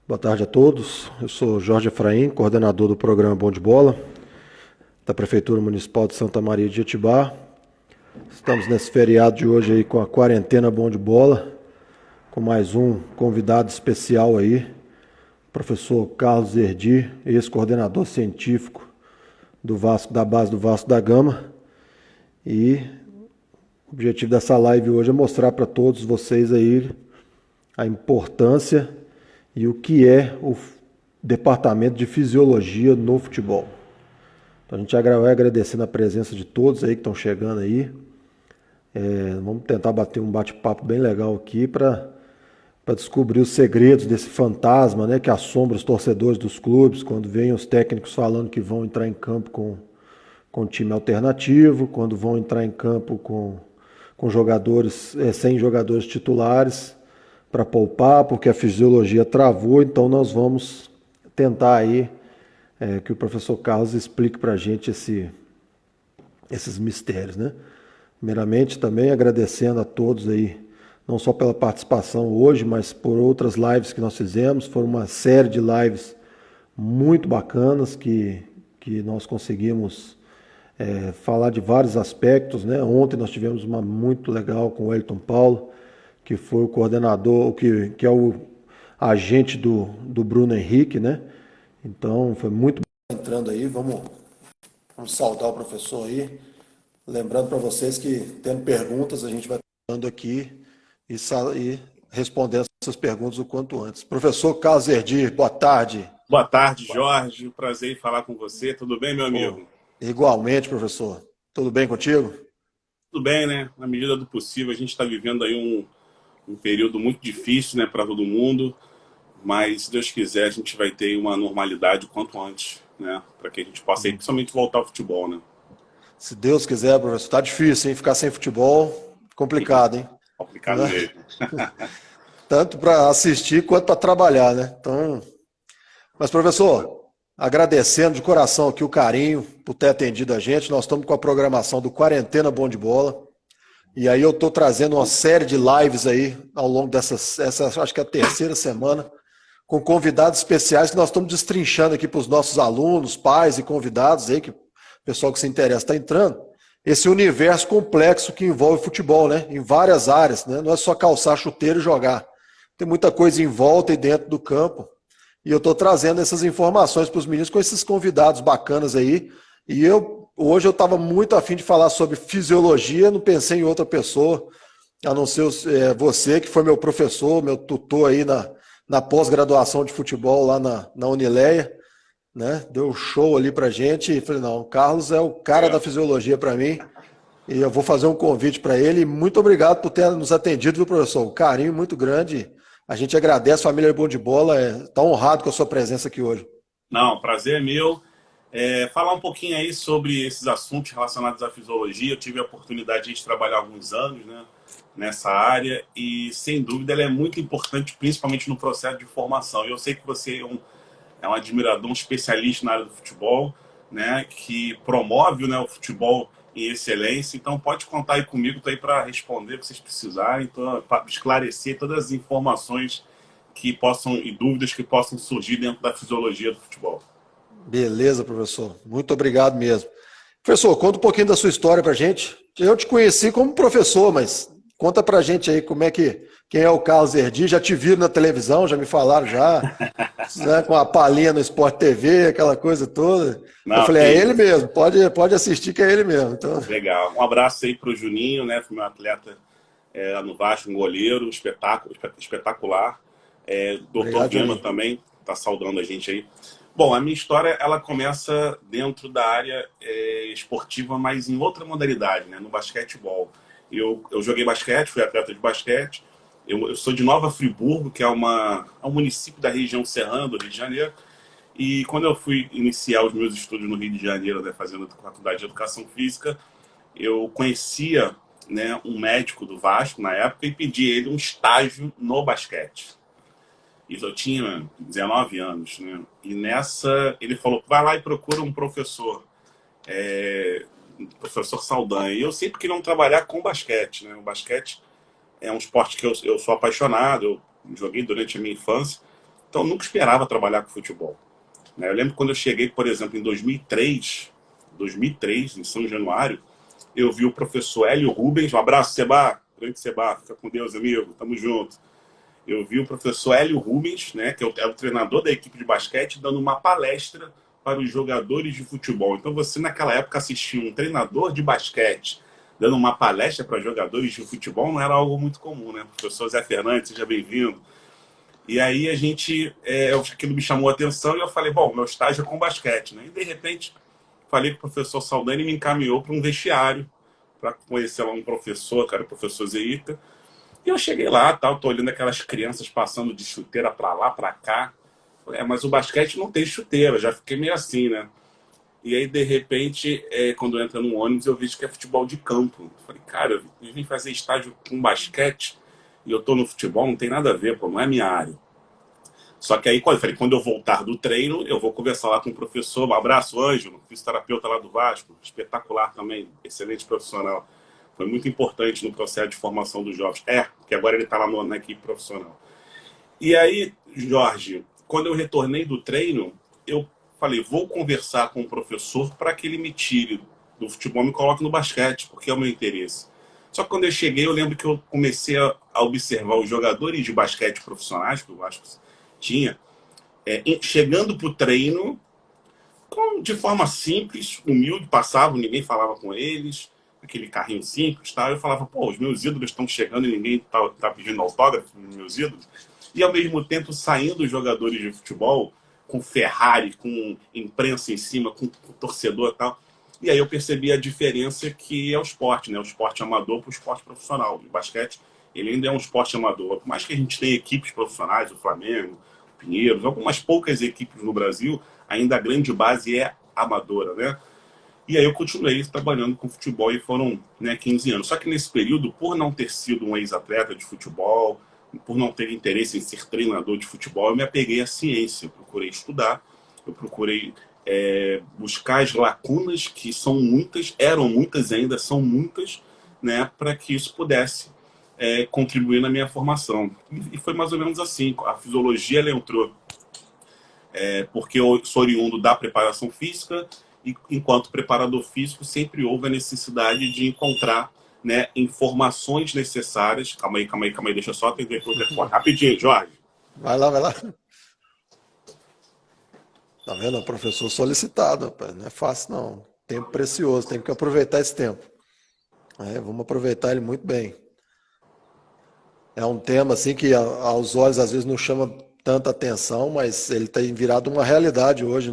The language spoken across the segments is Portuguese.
Boa tarde a todos. Eu sou Jorge Efraim, coordenador do programa Bom de Bola, da Prefeitura Municipal de Santa Maria de Jetibá. Estamos nesse feriado de hoje aí com a quarentena Bom de Bola, com mais um convidado especial aí, professor Carlos Erdi, ex-coordenador científico do Vasco, da base do Vasco da Gama. E o objetivo dessa live hoje é mostrar para todos vocês aí a importância e o que é o departamento de fisiologia no futebol. Então a gente vai agradecendo a presença de todos aí que estão chegando aí. Vamos tentar bater um bate-papo bem legal aqui para descobrir os segredos desse fantasma, né, que assombra os torcedores dos clubes quando vêm os técnicos falando que vão entrar em campo com time alternativo, quando vão entrar em campo com jogadores, sem jogadores titulares, para poupar, porque a fisiologia travou. Então nós vamos tentar aí que o professor Carlos explique para a gente esses mistérios, né? Primeiramente também agradecendo a todos aí, não só pela participação hoje, mas por outras lives que nós fizemos. Foram uma série de lives muito bacanas que nós conseguimos falar de vários aspectos, né? Ontem nós tivemos uma muito legal com o Wellington Paulo, que foi o coordenador, que é o agente do Bruno Henrique, né? Então foi muito bom. Entrando aí, vamos saudar o professor aí. Lembrando para vocês que, tendo perguntas, a gente vai falando aqui e respondendo essas perguntas o quanto antes. Professor Carlos Erdi, boa tarde. Boa tarde, Jorge. Prazer em falar com você. Tudo bem, meu Oh, amigo? igualmente, professor. Tudo bem contigo? Tudo bem, né? Na medida do possível, a gente está vivendo aí um período muito difícil, né, para todo mundo, mas se Deus quiser, a gente vai ter uma normalidade o quanto antes, né, para que a gente possa aí, principalmente voltar ao futebol, né? Se Deus quiser, professor. Tá difícil, hein? Ficar sem futebol, complicado, hein? Complicado mesmo. Tanto para assistir quanto para trabalhar, né? Então, mas professor, agradecendo de coração aqui o carinho por ter atendido a gente. Nós estamos com a programação do Quarentena Bom de Bola. E aí eu estou trazendo uma série de lives aí ao longo essa acho que é a terceira semana, com convidados especiais que nós estamos destrinchando aqui para os nossos alunos, pais e convidados aí, que o pessoal que se interessa está entrando. Esse universo complexo que envolve futebol, né? Em várias áreas, né? Não é só calçar chuteiro e jogar. Tem muita coisa em volta e dentro do campo. E eu estou trazendo essas informações para os meninos com esses convidados bacanas aí. E hoje eu estava muito afim de falar sobre fisiologia, não pensei em outra pessoa, a não ser você, que foi meu professor, meu tutor aí na pós-graduação de futebol lá na Unileia, né? Deu um show ali pra gente e falei, não, o Carlos é o cara da fisiologia para mim. E eu vou fazer um convite para ele. Muito obrigado por ter nos atendido, viu, professor? Um carinho muito grande. A gente agradece, a família Bom de Bola está honrado com a sua presença aqui hoje. Não, prazer é meu. Falar um pouquinho aí sobre esses assuntos relacionados à fisiologia. Eu tive a oportunidade de trabalhar alguns anos, né, nessa área e, sem dúvida, ela é muito importante, principalmente no processo de formação. Eu sei que você é um admirador, um especialista na área do futebol, né, que promove, né, o futebol em excelência. Então, pode contar aí comigo, estou aí para responder o que vocês precisarem, para esclarecer todas as informações que possam e dúvidas que possam surgir dentro da fisiologia do futebol. Beleza, professor. Muito obrigado mesmo. Professor, conta um pouquinho da sua história pra gente. Eu te conheci como professor, mas conta pra gente aí quem é o Carlos Erdi. Já te viram na televisão, já me falaram já, né, com a palhinha no Sport TV, aquela coisa toda. Eu Não, falei, que é ele isso. mesmo, pode assistir que é ele mesmo. Então, Legal. Um abraço aí para o Juninho, né, foi meu atleta lá no Vasco, um goleiro, espetacular. Doutor obrigado, Gema Juninho. também está saudando a gente aí. Bom, a minha história ela começa dentro da área esportiva, mas em outra modalidade, né, no basquetebol. Eu joguei basquete, fui atleta de basquete. Eu sou de Nova Friburgo, que é um município da região serrana do Rio de Janeiro. E quando eu fui iniciar os meus estudos no Rio de Janeiro, né, fazendo faculdade de Educação Física, eu conhecia, né, um médico do Vasco na época e pedi ele um estágio no basquete. Isso eu tinha 19 anos, né? E nessa ele falou, vai lá e procura um professor, professor Saldanha. E eu sempre queria trabalhar com basquete, né? O basquete é um esporte que eu sou apaixonado, eu joguei durante a minha infância. Então, eu nunca esperava trabalhar com futebol, né? Eu lembro quando eu cheguei, por exemplo, em 2003, em São Januário, eu vi o professor Hélio Rubens, um abraço, Seba, grande Seba, fica com Deus, amigo, tamo junto. Eu vi o professor Hélio Rubens, né, que é o treinador da equipe de basquete, dando uma palestra para os jogadores de futebol. Então você, naquela época, assistir um treinador de basquete dando uma palestra para jogadores de futebol não era algo muito comum, né? Professor Zé Fernandes, seja bem-vindo. E aí aquilo me chamou a atenção e eu falei, bom, meu estágio é com basquete, né? E de repente falei com o professor Saldanha e me encaminhou para um vestiário para conhecer lá um professor, cara, o professor Zeita. E eu cheguei lá, tal, tô olhando aquelas crianças passando de chuteira para lá, para cá. Falei, mas o basquete não tem chuteira, já fiquei meio assim, né? E aí, de repente, quando entra no ônibus, eu vejo que é futebol de campo. Eu falei, cara, eu vim fazer estágio com basquete e eu tô no futebol, não tem nada a ver, pô, não é minha área. Só que aí, quando eu voltar do treino, eu vou conversar lá com o professor. Um abraço, Ângelo, fisioterapeuta lá do Vasco, espetacular também, excelente profissional. Foi muito importante no processo de formação dos jovens. Porque agora ele está lá na equipe profissional. E aí, Jorge, quando eu retornei do treino, eu falei, vou conversar com o professor para que ele me tire do futebol e me coloque no basquete, porque é o meu interesse. Só que quando eu cheguei, eu lembro que eu comecei a observar os jogadores de basquete profissionais, que o Vasco tinha, chegando para o treino, de forma simples, humilde, passavam, ninguém falava com eles, aquele carrinho simples, tá? Eu falava, pô, os meus ídolos estão chegando e ninguém tá pedindo autógrafo dos meus ídolos. E ao mesmo tempo saindo os jogadores de futebol com Ferrari, com imprensa em cima, com torcedor e tal. E aí eu percebi a diferença que é o esporte, né? O esporte amador para o esporte profissional. O basquete, ele ainda é um esporte amador. Por mais que a gente tenha equipes profissionais, o Flamengo, o Pinheiros, algumas poucas equipes no Brasil, ainda a grande base é amadora, né? E aí eu continuei trabalhando com futebol e foram, né, 15 anos. Só que nesse período, por não ter sido um ex-atleta de futebol, por não ter interesse em ser treinador de futebol, eu me apeguei à ciência. Eu procurei estudar, eu procurei buscar as lacunas, que são muitas, eram muitas e ainda são muitas, né, para que isso pudesse contribuir na minha formação. E foi mais ou menos assim. A fisiologia ela entrou porque eu sou oriundo da preparação física e, enquanto preparador físico, sempre houve a necessidade de encontrar, né, informações necessárias. Calma aí, deixa eu só atender o telefone. Rapidinho, Jorge. Vai lá, vai lá. Tá vendo? O professor solicitado, rapaz. Não é fácil, não. Tempo precioso, tem que aproveitar esse tempo. Vamos aproveitar ele muito bem. É um tema assim que aos olhos às vezes não chama tanta atenção, mas ele tem virado uma realidade hoje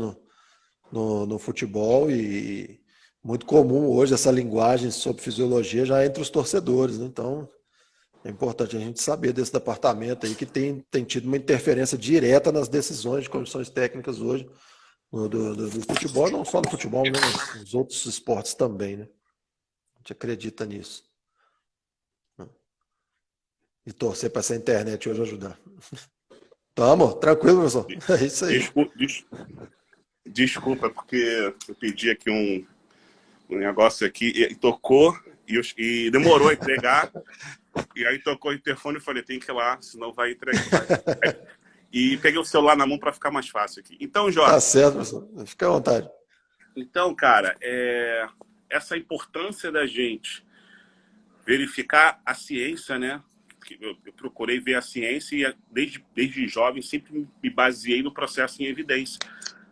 no futebol e muito comum hoje essa linguagem sobre fisiologia já entre os torcedores, né? Então é importante a gente saber desse departamento aí que tem tido uma interferência direta nas decisões de comissões técnicas hoje do futebol, não só no futebol, né, mas nos outros esportes também, né? A gente acredita nisso. E torcer para essa internet hoje ajudar. Tamo, tranquilo, professor. É isso aí. Desculpa, porque eu pedi aqui um negócio aqui e tocou e demorou a entregar. E aí tocou o interfone e falei, tem que ir lá, senão vai entregar. E peguei o celular na mão para ficar mais fácil aqui. Então, Jorge... Tá certo, professor. Fica à vontade. Então, cara, essa importância da gente verificar a ciência, né? Eu procurei ver a ciência e desde jovem sempre me baseei no processo em evidência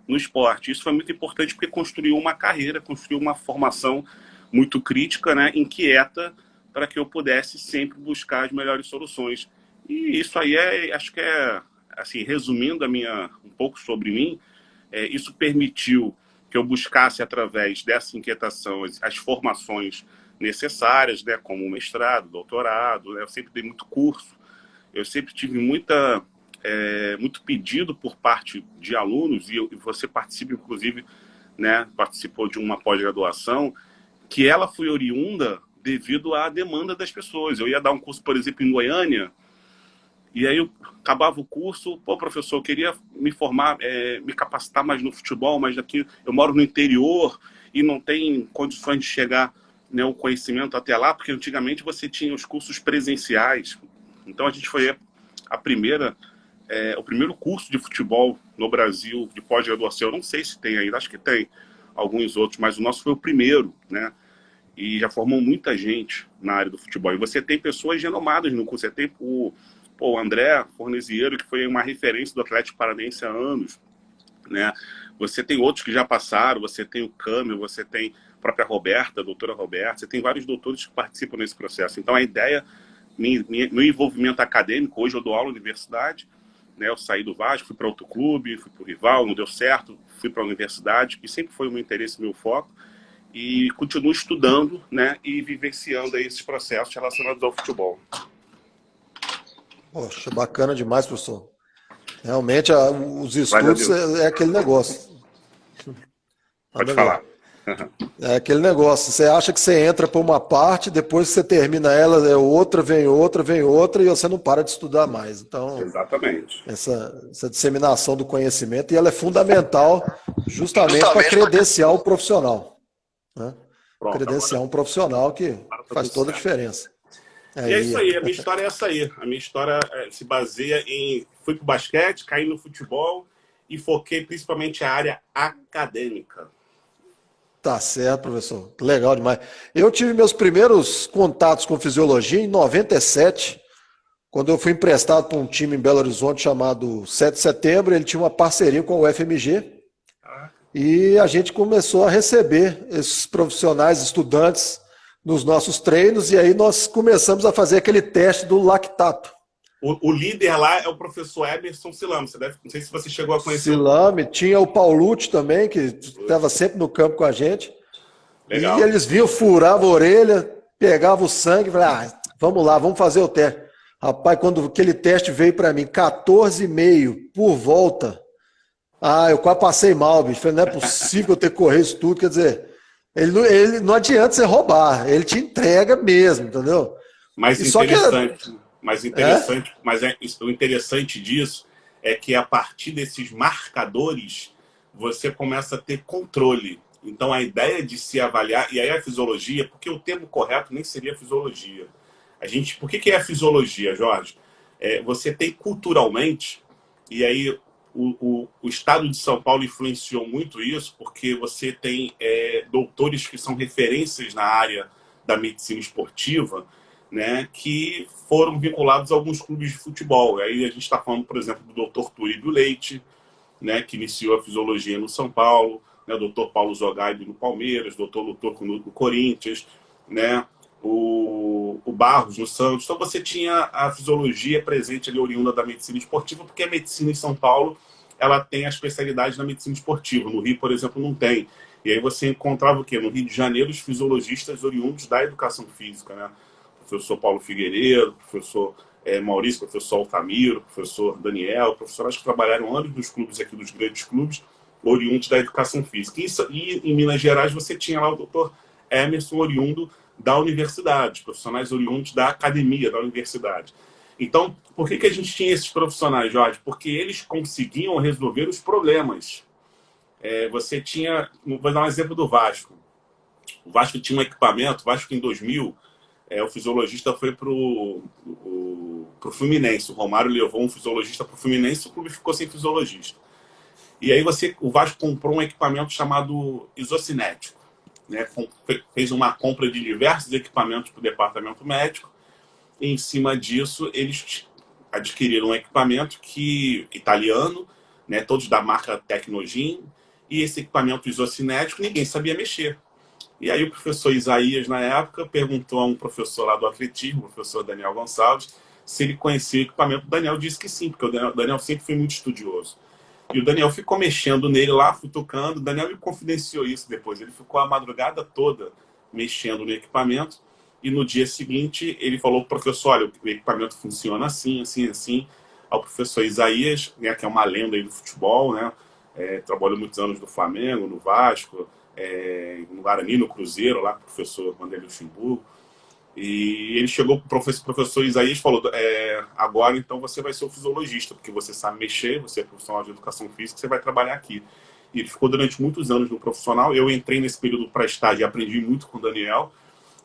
no esporte. Isso foi muito importante porque construiu uma carreira, construiu uma formação muito crítica, né? Inquieta, para que eu pudesse sempre buscar as melhores soluções. E isso aí acho que assim, resumindo um pouco sobre mim, isso permitiu que eu buscasse, através dessa inquietação, as formações necessárias, né, como mestrado, doutorado, né? Eu sempre dei muito curso, eu sempre tive muito pedido por parte de alunos, e você participa, inclusive, né, participou de uma pós-graduação, que ela foi oriunda devido à demanda das pessoas. Eu ia dar um curso, por exemplo, em Goiânia, e aí eu acabava o curso, pô, professor, eu queria me formar, me capacitar mais no futebol, mas aqui eu moro no interior e não tem condições de chegar, né, o conhecimento até lá, porque antigamente você tinha os cursos presenciais. Então a gente foi a primeira o primeiro curso de futebol no Brasil, de pós-graduação. Eu não sei se tem ainda, acho que tem alguns outros, mas o nosso foi o primeiro, né? E já formou muita gente na área do futebol. E você tem pessoas renomadas no curso. Você tem o André Fornesiero, que foi uma referência do Atlético Paranaense há anos, né? Você tem outros que já passaram, você tem o Câmbio, você tem a própria Roberta, a doutora Roberta, você tem vários doutores que participam nesse processo. Então a ideia, meu envolvimento acadêmico, hoje eu dou aula na universidade, né? Eu saí do Vasco, fui para outro clube, fui para o rival, não deu certo, fui para a universidade, que sempre foi o meu interesse, meu foco, e continuo estudando, né? E vivenciando aí esses processos relacionados ao futebol. Poxa, bacana demais, professor. Realmente, os Glória a estudos Deus. é aquele negócio. Pode Manda falar. ver. É aquele negócio. Você acha que você entra por uma parte, depois que você termina ela, é outra, vem outra, e você não para de estudar mais. Então, Exatamente. essa disseminação do conhecimento, e ela é fundamental justamente para credenciar o profissional. Né? Pronto, Credenciar agora um profissional que tá faz tudo toda a certo. diferença. E é isso Aí, aí, a minha história é essa aí. A minha história se baseia em... Fui pro basquete, caí no futebol e foquei principalmente a área acadêmica. tá certo, professor. Legal demais. Eu tive meus primeiros contatos com fisiologia em 97, quando eu fui emprestado para um time em Belo Horizonte chamado 7 de Setembro. Ele tinha uma parceria com o UFMG e a gente começou a receber esses profissionais, estudantes, nos nossos treinos, e aí nós começamos a fazer aquele teste do lactato. O líder lá é o professor Emerson Silamo. Não sei se você chegou a conhecer o Silame, tinha o Paulucci também, que estava sempre no campo com a gente. E Legal. eles vinham, furavam a orelha, pegavam o sangue e falavam, vamos lá, vamos fazer o teste. Rapaz, quando aquele teste veio para mim, 14,5 por volta, eu quase passei mal, bicho. Falei, não é possível eu ter que correr isso tudo. Quer dizer, ele não adianta você roubar, ele te entrega mesmo, entendeu? Mas E só que. interessante, É? o interessante disso é que a partir desses marcadores você começa a ter controle. Então a ideia de se avaliar, e aí a fisiologia, porque o termo correto nem seria fisiologia. Por que é a fisiologia, Jorge? Você tem culturalmente, e aí o estado de São Paulo influenciou muito isso, porque você tem doutores que são referências na área da medicina esportiva, né, que foram vinculados a alguns clubes de futebol. Aí a gente está falando, por exemplo, do Dr. Turíbio Leite, né, que iniciou a fisiologia no São Paulo, né, o Dr. Paulo Zogaib no Palmeiras, Dr. Lutorco no Corinthians, né, o Barros no Santos. Então você tinha a fisiologia presente ali, oriunda da medicina esportiva, porque a medicina em São Paulo ela tem a especialidade na medicina esportiva. No Rio, por exemplo, não tem. E aí você encontrava o quê? No Rio de Janeiro, os fisiologistas oriundos da educação física, né? Professor Paulo Figueiredo, professor Maurício, professor Altamiro, professor Daniel, professores que trabalharam anos nos clubes aqui, dos grandes clubes, oriundos da educação física. E em Minas Gerais você tinha lá o doutor Emerson, oriundo da universidade, profissionais oriundos da academia da universidade. Então, por que a gente tinha esses profissionais, Jorge? Porque eles conseguiam resolver os problemas. Você tinha, vou dar um exemplo do Vasco. O Vasco tinha um equipamento, o Vasco em 2000, o fisiologista foi pro Fluminense. O Romário levou um fisiologista pro Fluminense e o clube ficou sem fisiologista. E aí o Vasco comprou um equipamento chamado isocinético. Né? Fez uma compra de diversos equipamentos para o departamento médico. E em cima disso, eles adquiriram um equipamento italiano, né? Todos da marca Tecnogin. E esse equipamento isocinético ninguém sabia mexer. E aí o professor Isaías, na época, perguntou a um professor lá do atletismo, o professor Daniel Gonçalves, se ele conhecia o equipamento. O Daniel disse que sim, porque o Daniel sempre foi muito estudioso. E o Daniel ficou mexendo nele lá, futucando. O Daniel me confidenciou isso depois. Ele ficou a madrugada toda mexendo no equipamento. E no dia seguinte, ele falou para o professor, olha, o equipamento funciona assim, assim, assim. Ao professor Isaías, né, que é uma lenda aí do futebol, né? Trabalhou muitos anos no Flamengo, no Vasco, no Guarani, no Cruzeiro, lá com o professor Vanderlei Luxemburgo. E ele chegou para o professor Isaías e falou, agora então você vai ser o fisiologista, porque você sabe mexer, você é profissional de educação física, você vai trabalhar aqui. E ele ficou durante muitos anos no profissional. Eu entrei nesse período para estágio e aprendi muito com o Daniel.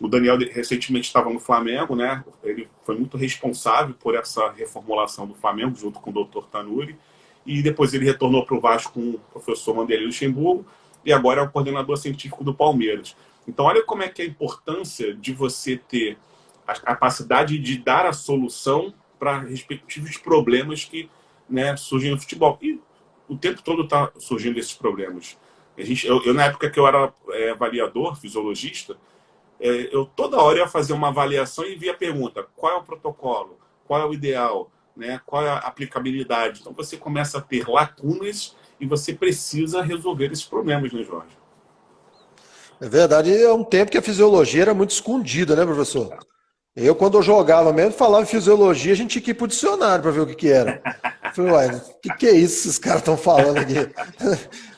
O Daniel recentemente estava no Flamengo, né? Ele foi muito responsável por essa reformulação do Flamengo, junto com o Dr. Tanuri. E depois ele retornou para o Vasco com o professor Vanderlei Luxemburgo e agora é o coordenador científico do Palmeiras. Então, olha como é que é a importância de você ter a capacidade de dar a solução para respectivos problemas que, né, surgem no futebol. E o tempo todo está surgindo esses problemas. Eu, na época que eu era avaliador, fisiologista, eu toda hora ia fazer uma avaliação e via a pergunta: qual é o protocolo? Qual é o ideal? Né? Qual é a aplicabilidade? Então você começa a ter lacunas e você precisa resolver esses problemas, né, Jorge? É verdade, é um tempo que a fisiologia era muito escondida, né, professor? Eu, quando eu jogava mesmo, falava em fisiologia, a gente tinha que ir pro dicionário para ver o que era. Eu falei, uai, o que é isso que esses caras estão falando aqui?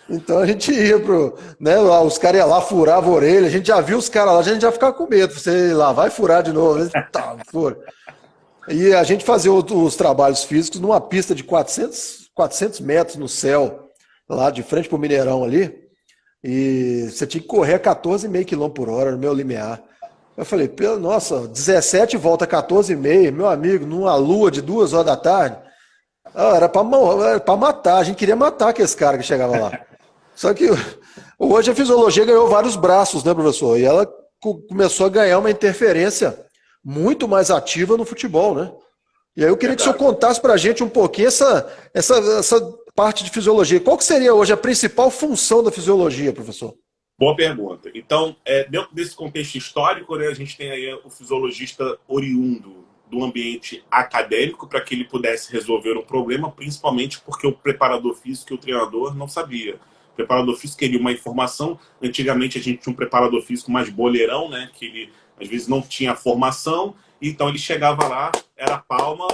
Então a gente ia pro. Né, os caras iam lá, furavam a orelha, a gente já viu os caras lá, a gente já ficava com medo. Você lá, vai furar de novo. Tá, fura. E a gente fazia os trabalhos físicos numa pista de 400 metros no céu, lá de frente pro Mineirão ali. E você tinha que correr a 14,5 km/h no meu limiar. Eu falei, nossa, 17 volta 14,5, meu amigo, numa lua de 2 horas da tarde. Era pra matar, a gente queria matar aqueles caras que chegavam lá. Só que hoje a fisiologia ganhou vários braços, né, professor? E ela começou a ganhar uma interferência muito mais ativa no futebol, né? E aí eu queria que o senhor contasse pra gente um pouquinho essa parte de fisiologia. Qual que seria hoje a principal função da fisiologia, professor? Boa pergunta. Então, dentro desse contexto histórico, né, a gente tem aí o fisiologista oriundo do ambiente acadêmico para que ele pudesse resolver um problema, principalmente porque o preparador físico e o treinador não sabia. O preparador físico queria uma informação. Antigamente a gente tinha um preparador físico mais boleirão, né, que ele às vezes não tinha formação, então ele chegava lá, era palma,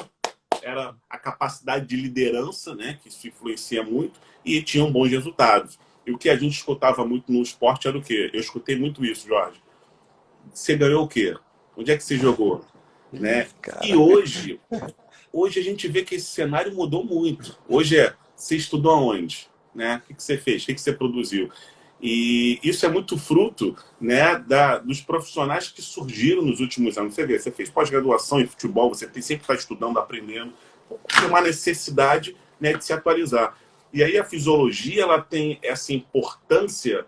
era a capacidade de liderança, né, que isso influencia muito, e tinham bons resultados. E o que a gente escutava muito no esporte era o quê? Eu escutei muito isso, Jorge. Você ganhou o quê? Onde é que você jogou? Né? E hoje a gente vê que esse cenário mudou muito. Hoje você estudou aonde? Né? O que você fez? O que você produziu? E isso é muito fruto, né, dos profissionais que surgiram nos últimos anos. Você vê, você fez pós-graduação em futebol, você sempre está estudando, aprendendo. Tem uma necessidade, né, de se atualizar. E aí a fisiologia ela tem essa importância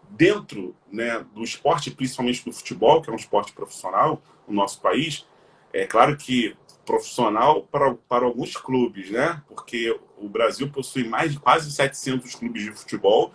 dentro, né, do esporte, principalmente do futebol, que é um esporte profissional no nosso país. É claro que profissional para alguns clubes, né? Porque o Brasil possui mais de quase 700 clubes de futebol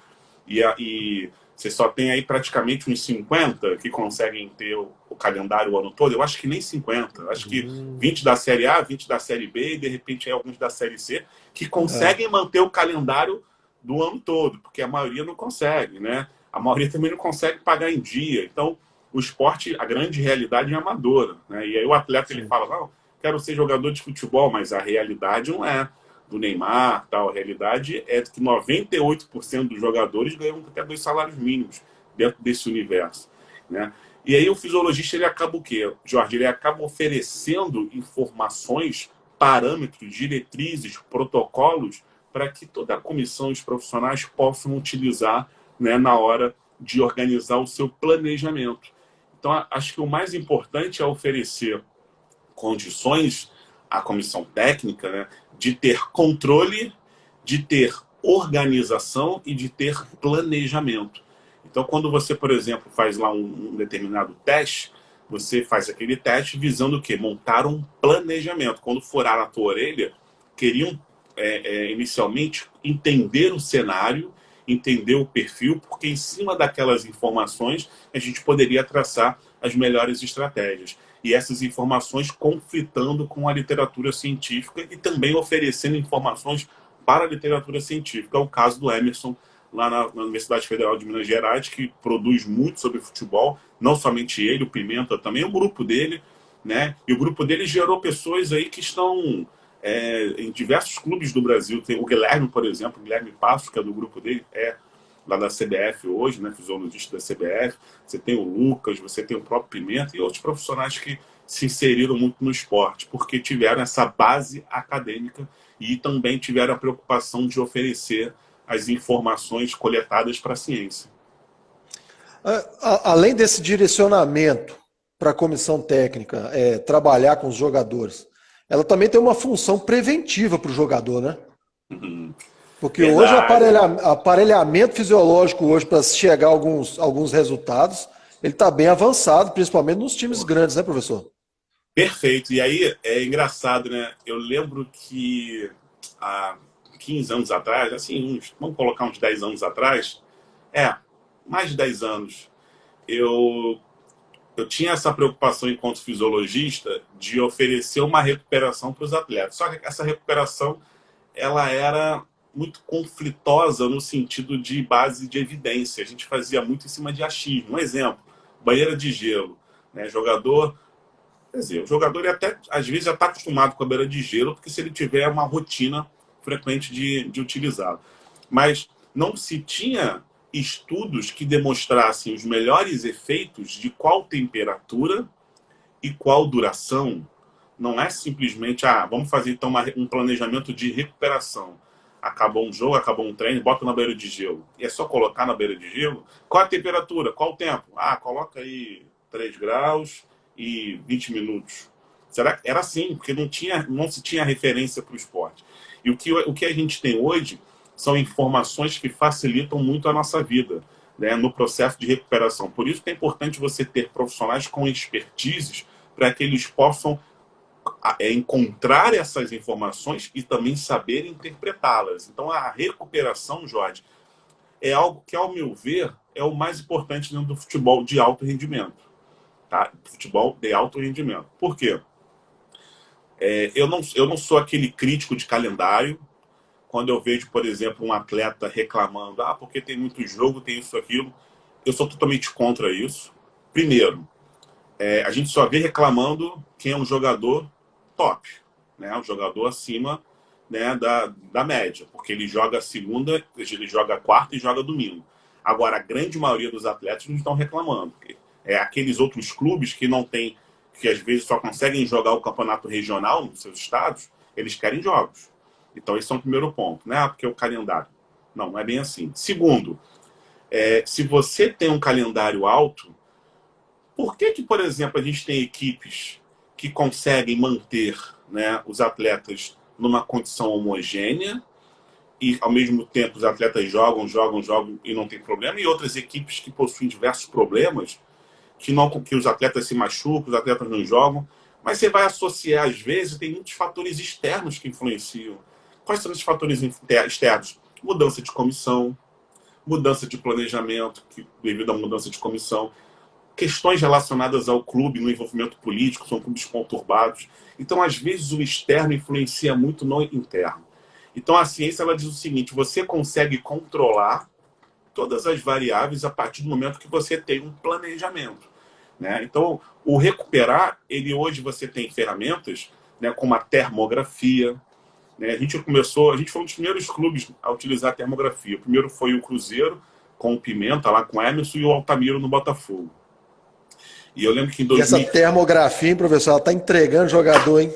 e você só tem aí praticamente uns 50 que conseguem ter o calendário o ano todo. Eu acho que nem 50. Acho que 20 da Série A, 20 da Série B e, de repente, aí alguns da Série C que conseguem manter o calendário do ano todo, porque a maioria não consegue, né? A maioria também não consegue pagar em dia. Então, o esporte, a grande realidade é amadora, né? E aí o atleta ele fala, não, quero ser jogador de futebol, mas a realidade não é do Neymar, tal. A realidade é que 98% dos jogadores ganham até 2 salários mínimos dentro desse universo, né? E aí o fisiologista ele acaba o quê, Jorge? Ele acaba oferecendo informações, parâmetros, diretrizes, protocolos para que toda a comissão e os profissionais possam utilizar, né, na hora de organizar o seu planejamento. Então, acho que o mais importante é oferecer condições à comissão técnica, né, de ter controle, de ter organização e de ter planejamento. Então, quando você, por exemplo, faz lá um determinado teste, você faz aquele teste visando o quê? Montar um planejamento. Quando furar a tua orelha, queriam inicialmente entender o cenário, entender o perfil, porque em cima daquelas informações a gente poderia traçar as melhores estratégias. E essas informações conflitando com a literatura científica e também oferecendo informações para a literatura científica. É o caso do Emerson, lá na Universidade Federal de Minas Gerais, que produz muito sobre futebol, não somente ele, o Pimenta também, o grupo dele, né? E o grupo dele gerou pessoas aí que estão em diversos clubes do Brasil. Tem o Guilherme, por exemplo, o Guilherme Passos, que é do grupo dele, lá da CBF hoje, né, fisiologista da CBF. Você tem o Lucas, você tem o próprio Pimenta e outros profissionais que se inseriram muito no esporte, porque tiveram essa base acadêmica e também tiveram a preocupação de oferecer as informações coletadas para a ciência. Além desse direcionamento para a comissão técnica trabalhar com os jogadores, ela também tem uma função preventiva para o jogador, né? Uhum. Porque hoje o Verdade. aparelhamento fisiológico hoje para chegar a alguns resultados, ele está bem avançado, principalmente nos times Pô, grandes, né, professor? perfeito. E aí é engraçado, né? Eu lembro que há 15 anos atrás, assim, vamos colocar uns 10 anos atrás, mais de 10 anos, eu, eu tinha essa preocupação enquanto fisiologista de oferecer uma recuperação para os atletas. Só que essa recuperação ela era muito conflitosa no sentido de base de evidência. A gente fazia muito em cima de achismo. Um exemplo, banheira de gelo. Né? Jogador, quer dizer, o jogador ele até às vezes já está acostumado com a banheira de gelo, porque se ele tiver uma rotina frequente de utilizá-la. Mas não se tinha estudos que demonstrassem os melhores efeitos de qual temperatura e qual duração. Não é simplesmente, vamos fazer então um planejamento de recuperação. Acabou um jogo, acabou um treino, bota na beira de gelo. E é só colocar na beira de gelo. Qual a temperatura? Qual o tempo? Coloca aí 3 graus e 20 minutos. Será que era assim? Porque não se tinha referência para o esporte. E o que a gente tem hoje são informações que facilitam muito a nossa vida, né, no processo de recuperação. Por isso que é importante você ter profissionais com expertises para que eles possam encontrar essas informações e também saber interpretá-las. Então, a recuperação, Jorge, é algo que, ao meu ver, é o mais importante dentro do futebol de alto rendimento. Tá? Futebol de alto rendimento. Por quê? Eu não sou aquele crítico de calendário. Quando eu vejo, por exemplo, um atleta reclamando, porque tem muito jogo, tem isso, aquilo, eu sou totalmente contra isso. Primeiro, a gente só vê reclamando quem é um jogador top, né? Um jogador acima, né, da média, porque ele joga segunda, ele joga quarta e joga domingo. Agora, a grande maioria dos atletas não estão reclamando. Aqueles outros clubes que não têm, que às vezes só conseguem jogar o campeonato regional nos seus estados, eles querem jogos. Então, esse é um primeiro ponto, né? Porque é o calendário. Não é bem assim. Segundo, se você tem um calendário alto, por que, por exemplo, a gente tem equipes que conseguem manter, né, os atletas numa condição homogênea e, ao mesmo tempo, os atletas jogam e não tem problema, e outras equipes que possuem diversos problemas, que os atletas se machucam, os atletas não jogam, mas você vai associar, às vezes, tem muitos fatores externos que influenciam. Quais são esses fatores externos? Mudança de comissão, mudança de planejamento, devido à mudança de comissão, questões relacionadas ao clube, no envolvimento político, são clubes conturbados. Então, às vezes, o externo influencia muito no interno. Então, a ciência ela diz o seguinte: você consegue controlar todas as variáveis a partir do momento que você tem um planejamento, né? Então, o recuperar, hoje você tem ferramentas, né, como a termografia, né? A gente foi um dos primeiros clubes a utilizar a termografia. O primeiro foi o Cruzeiro, com o Pimenta, lá com o Emerson, e o Altamiro no Botafogo. E eu lembro que em E essa 2000. termografia, hein, professor, ela tá entregando jogador, hein?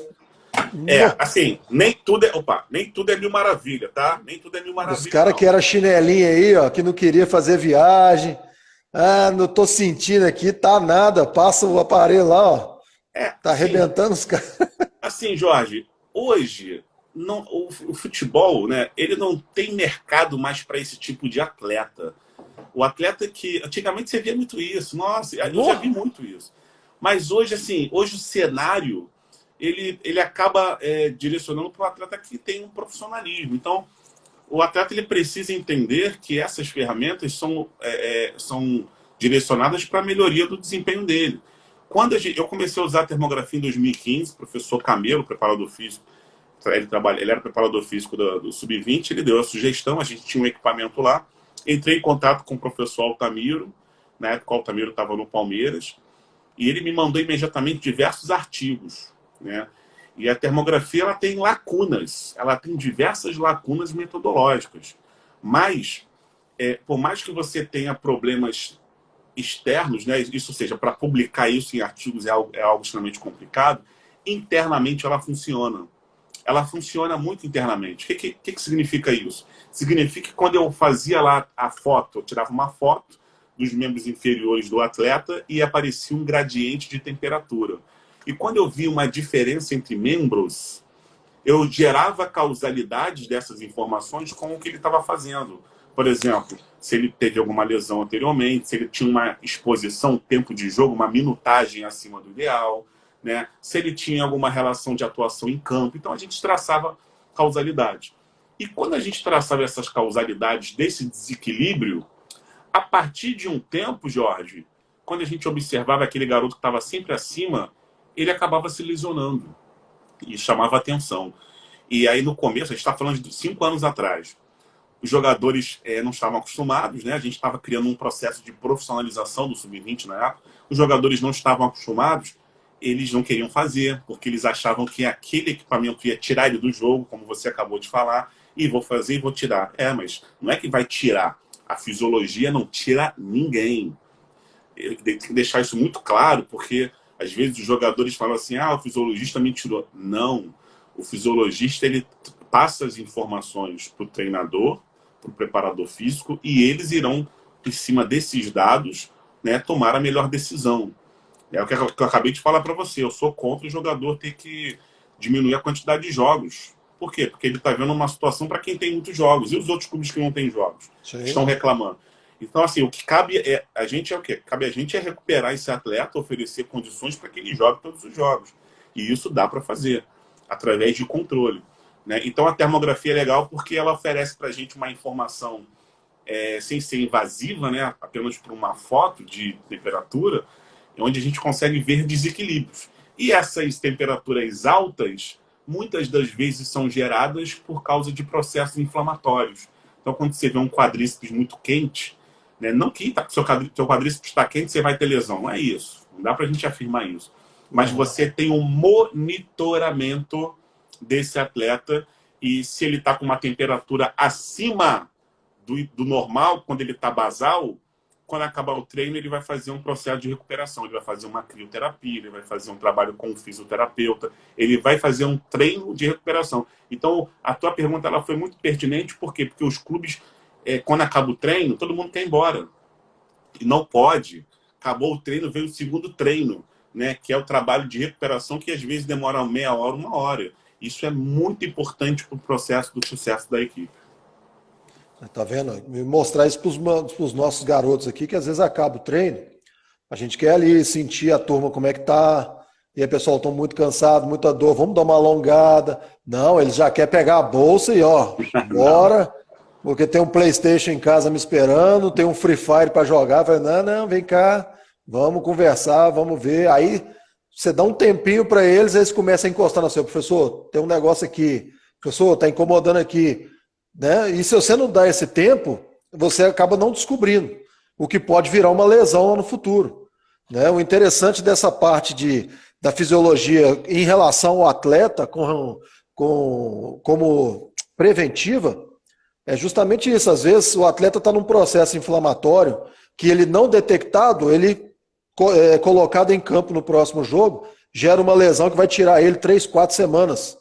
Assim, nem tudo é mil maravilha, tá? Nem tudo é mil Dos maravilha, caras que não. era chinelinha aí, ó, que não queria fazer viagem. Não tô sentindo aqui, tá nada. Passa o aparelho lá, ó. Tá Sim. arrebentando os caras. Assim, Jorge, hoje não, o futebol, né, ele não tem mercado mais para esse tipo de atleta. O atleta que antigamente você via muito isso, nossa, eu já vi muito isso. Mas hoje, assim, hoje o cenário ele acaba direcionando para o atleta que tem um profissionalismo. Então, o atleta ele precisa entender que essas ferramentas são direcionadas para a melhoria do desempenho dele. Eu comecei a usar a termografia em 2015, o professor Camelo, preparador físico, ele era preparador físico do Sub-20, ele deu a sugestão, a gente tinha um equipamento lá, entrei em contato com o professor Altamiro, na época o Altamiro estava no Palmeiras, e ele me mandou imediatamente diversos artigos, né? E a termografia ela tem lacunas, ela tem diversas lacunas metodológicas, mas por mais que você tenha problemas externos, né, isso seja, para publicar isso em artigos é algo extremamente complicado, internamente ela funciona. Ela funciona muito internamente. O que significa isso? Significa que quando eu fazia lá a foto, eu tirava uma foto, dos membros inferiores do atleta e aparecia um gradiente de temperatura. E quando eu vi uma diferença entre membros, eu gerava causalidades dessas informações com o que ele estava fazendo. Por exemplo, se ele teve alguma lesão anteriormente, se ele tinha uma exposição, tempo de jogo, uma minutagem acima do ideal, né? Se ele tinha alguma relação de atuação em campo. Então a gente traçava causalidade. E quando a gente traçava essas causalidades desse desequilíbrio, a partir de um tempo, Jorge, quando a gente observava aquele garoto que estava sempre acima, ele acabava se lesionando e chamava atenção. E aí no começo, a gente está falando de 5 anos atrás, os jogadores não estavam acostumados, né? A gente estava criando um processo de profissionalização do sub-20 na época. Os jogadores não estavam acostumados, eles não queriam fazer, porque eles achavam que aquele equipamento ia tirar ele do jogo, como você acabou de falar, e vou fazer e vou tirar. Mas não é que vai tirar. A fisiologia não tira ninguém. Eu tenho que deixar isso muito claro, porque às vezes os jogadores falam assim, o fisiologista me tirou. Não. O fisiologista, ele passa as informações para o treinador, para o preparador físico, e eles irão, em cima desses dados, né, tomar a melhor decisão. É o que eu acabei de falar para você. Eu sou contra o jogador ter que diminuir a quantidade de jogos. Por quê? Porque ele está vendo uma situação para quem tem muitos jogos. E os outros clubes que não têm jogos? Sim. Estão reclamando. Então, assim, o que cabe a gente é o quê? Cabe a gente é recuperar esse atleta, oferecer condições para que ele jogue todos os jogos. E isso dá para fazer, através de controle. Né? Então, a termografia é legal porque ela oferece para a gente uma informação sem ser invasiva, né? Apenas por uma foto de temperatura, onde a gente consegue ver desequilíbrios. E essas temperaturas altas, muitas das vezes são geradas por causa de processos inflamatórios. Então, quando você vê um quadríceps muito quente, né, não que seu quadríceps está quente, você vai ter lesão. Não é isso. Não dá para a gente afirmar isso. Mas você tem um monitoramento desse atleta e se ele está com uma temperatura acima do normal, quando ele está basal, quando acabar o treino, ele vai fazer um processo de recuperação. Ele vai fazer uma crioterapia, ele vai fazer um trabalho com um fisioterapeuta, ele vai fazer um treino de recuperação. Então, a tua pergunta ela foi muito pertinente, por quê? Porque os clubes, quando acaba o treino, todo mundo quer ir embora. E não pode. Acabou o treino, veio o segundo treino, né? Que é o trabalho de recuperação, que às vezes demora meia hora, 1 hora. Isso é muito importante para o processo do sucesso da equipe. Tá vendo? Mostrar isso para os nossos garotos aqui, que às vezes acaba o treino, a gente quer ali sentir a turma como é que tá, e aí, pessoal, estão muito cansados, muita dor, vamos dar uma alongada. Não, eles já querem pegar a bolsa e bora, porque tem um PlayStation em casa me esperando, tem um Free Fire para jogar. Eu falei, não, vem cá, vamos conversar, vamos ver. Aí você dá um tempinho para eles, eles começam a encostar no seu professor, tem um negócio aqui, professor, tá incomodando aqui. Né? E se você não dá esse tempo, você acaba não descobrindo, o que pode virar uma lesão lá no futuro. Né? O interessante dessa parte da fisiologia em relação ao atleta como preventiva é justamente isso. Às vezes o atleta está num processo inflamatório que ele não detectado, ele é colocado em campo no próximo jogo, gera uma lesão que vai tirar ele 3, 4 semanas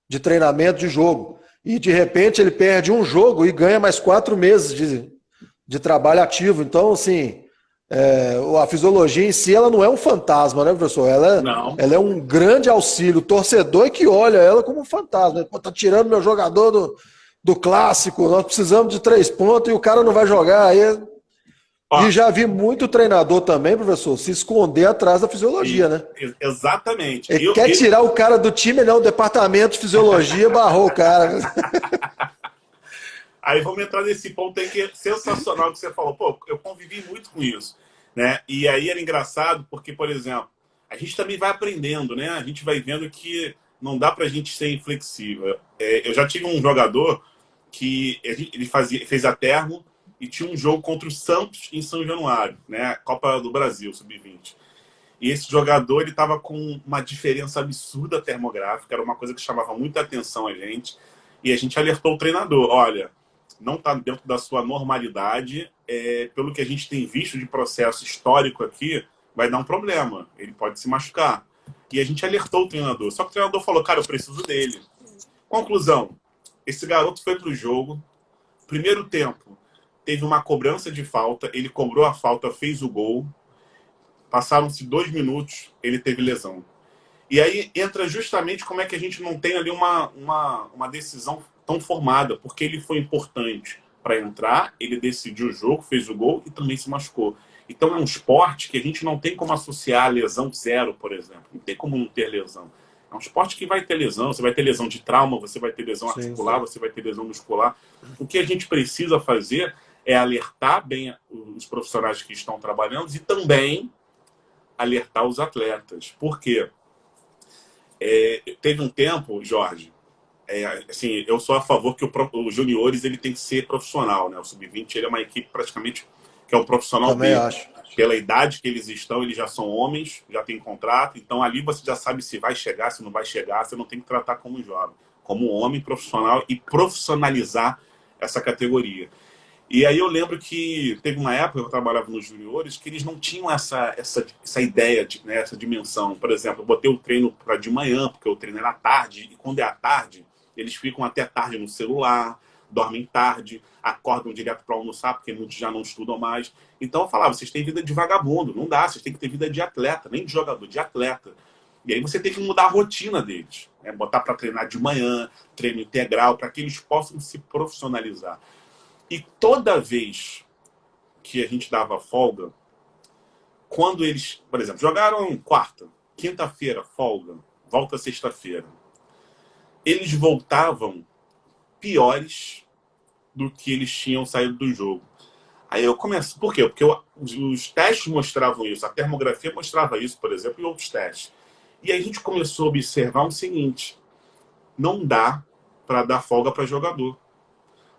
de treinamento de jogo. E, de repente, ele perde um jogo e ganha mais 4 meses de trabalho ativo. Então, assim, a fisiologia em si, ela não é um fantasma, né, professor? Ela é um grande auxílio. O torcedor é que olha ela como um fantasma. Pô, tá tirando meu jogador do clássico, nós precisamos de 3 pontos e o cara não vai jogar. Aí... E já vi muito treinador também, professor, se esconder atrás da fisiologia, né? Exatamente. Ele quer tirar o cara do time, não, o departamento de fisiologia barrou o cara. Aí vamos entrar nesse ponto aí que é sensacional que você falou. Pô, eu convivi muito com isso, né? E aí era engraçado porque, por exemplo, a gente também vai aprendendo, né? A gente vai vendo que não dá pra gente ser inflexível. Eu já tive um jogador que ele fez a termo e tinha um jogo contra o Santos em São Januário, né? Copa do Brasil, sub-20. E esse jogador, ele estava com uma diferença absurda termográfica, era uma coisa que chamava muita atenção a gente, e a gente alertou o treinador, olha, não está dentro da sua normalidade, pelo que a gente tem visto de processo histórico aqui, vai dar um problema, ele pode se machucar. E a gente alertou o treinador, só que o treinador falou, cara, eu preciso dele. Conclusão, esse garoto foi para o jogo, primeiro tempo, teve uma cobrança de falta, ele cobrou a falta, fez o gol, passaram-se 2 minutos, ele teve lesão. E aí entra justamente como é que a gente não tem ali uma decisão tão formada, porque ele foi importante para entrar, ele decidiu o jogo, fez o gol e também se machucou. Então é um esporte que a gente não tem como associar a lesão zero, por exemplo. Não tem como não ter lesão. É um esporte que vai ter lesão, você vai ter lesão de trauma, você vai ter lesão articular, você vai ter lesão muscular. O que a gente precisa fazer é alertar bem os profissionais que estão trabalhando e também alertar os atletas. Por quê? Teve um tempo, Jorge, assim, eu sou a favor que os juniores ele tem que ser profissional, né? O sub-20 ele é uma equipe praticamente que é o profissional Também B. acho. Pela idade que eles estão, eles já são homens, já têm contrato, então ali você já sabe se vai chegar, se não vai chegar, você não tem que tratar como jovem, como homem profissional e profissionalizar essa categoria. E aí eu lembro que teve uma época que eu trabalhava nos juniores que eles não tinham essa ideia, né, essa dimensão. Por exemplo, eu botei o treino para de manhã, porque o treino era à tarde, e quando é à tarde, eles ficam até tarde no celular, dormem tarde, acordam direto para almoçar, porque muitos já não estudam mais. Então eu falava, vocês têm vida de vagabundo, não dá, vocês têm que ter vida de atleta, nem de jogador, de atleta. E aí você tem que mudar a rotina deles, né? Botar para treinar de manhã, treino integral, para que eles possam se profissionalizar. E toda vez que a gente dava folga, quando eles, por exemplo, jogaram quarta, quinta-feira, folga, volta sexta-feira, eles voltavam piores do que eles tinham saído do jogo. Aí eu começo, por quê? Porque os testes mostravam isso, a termografia mostrava isso, por exemplo, e outros testes. E aí a gente começou a observar o seguinte, não dá para dar folga para jogador.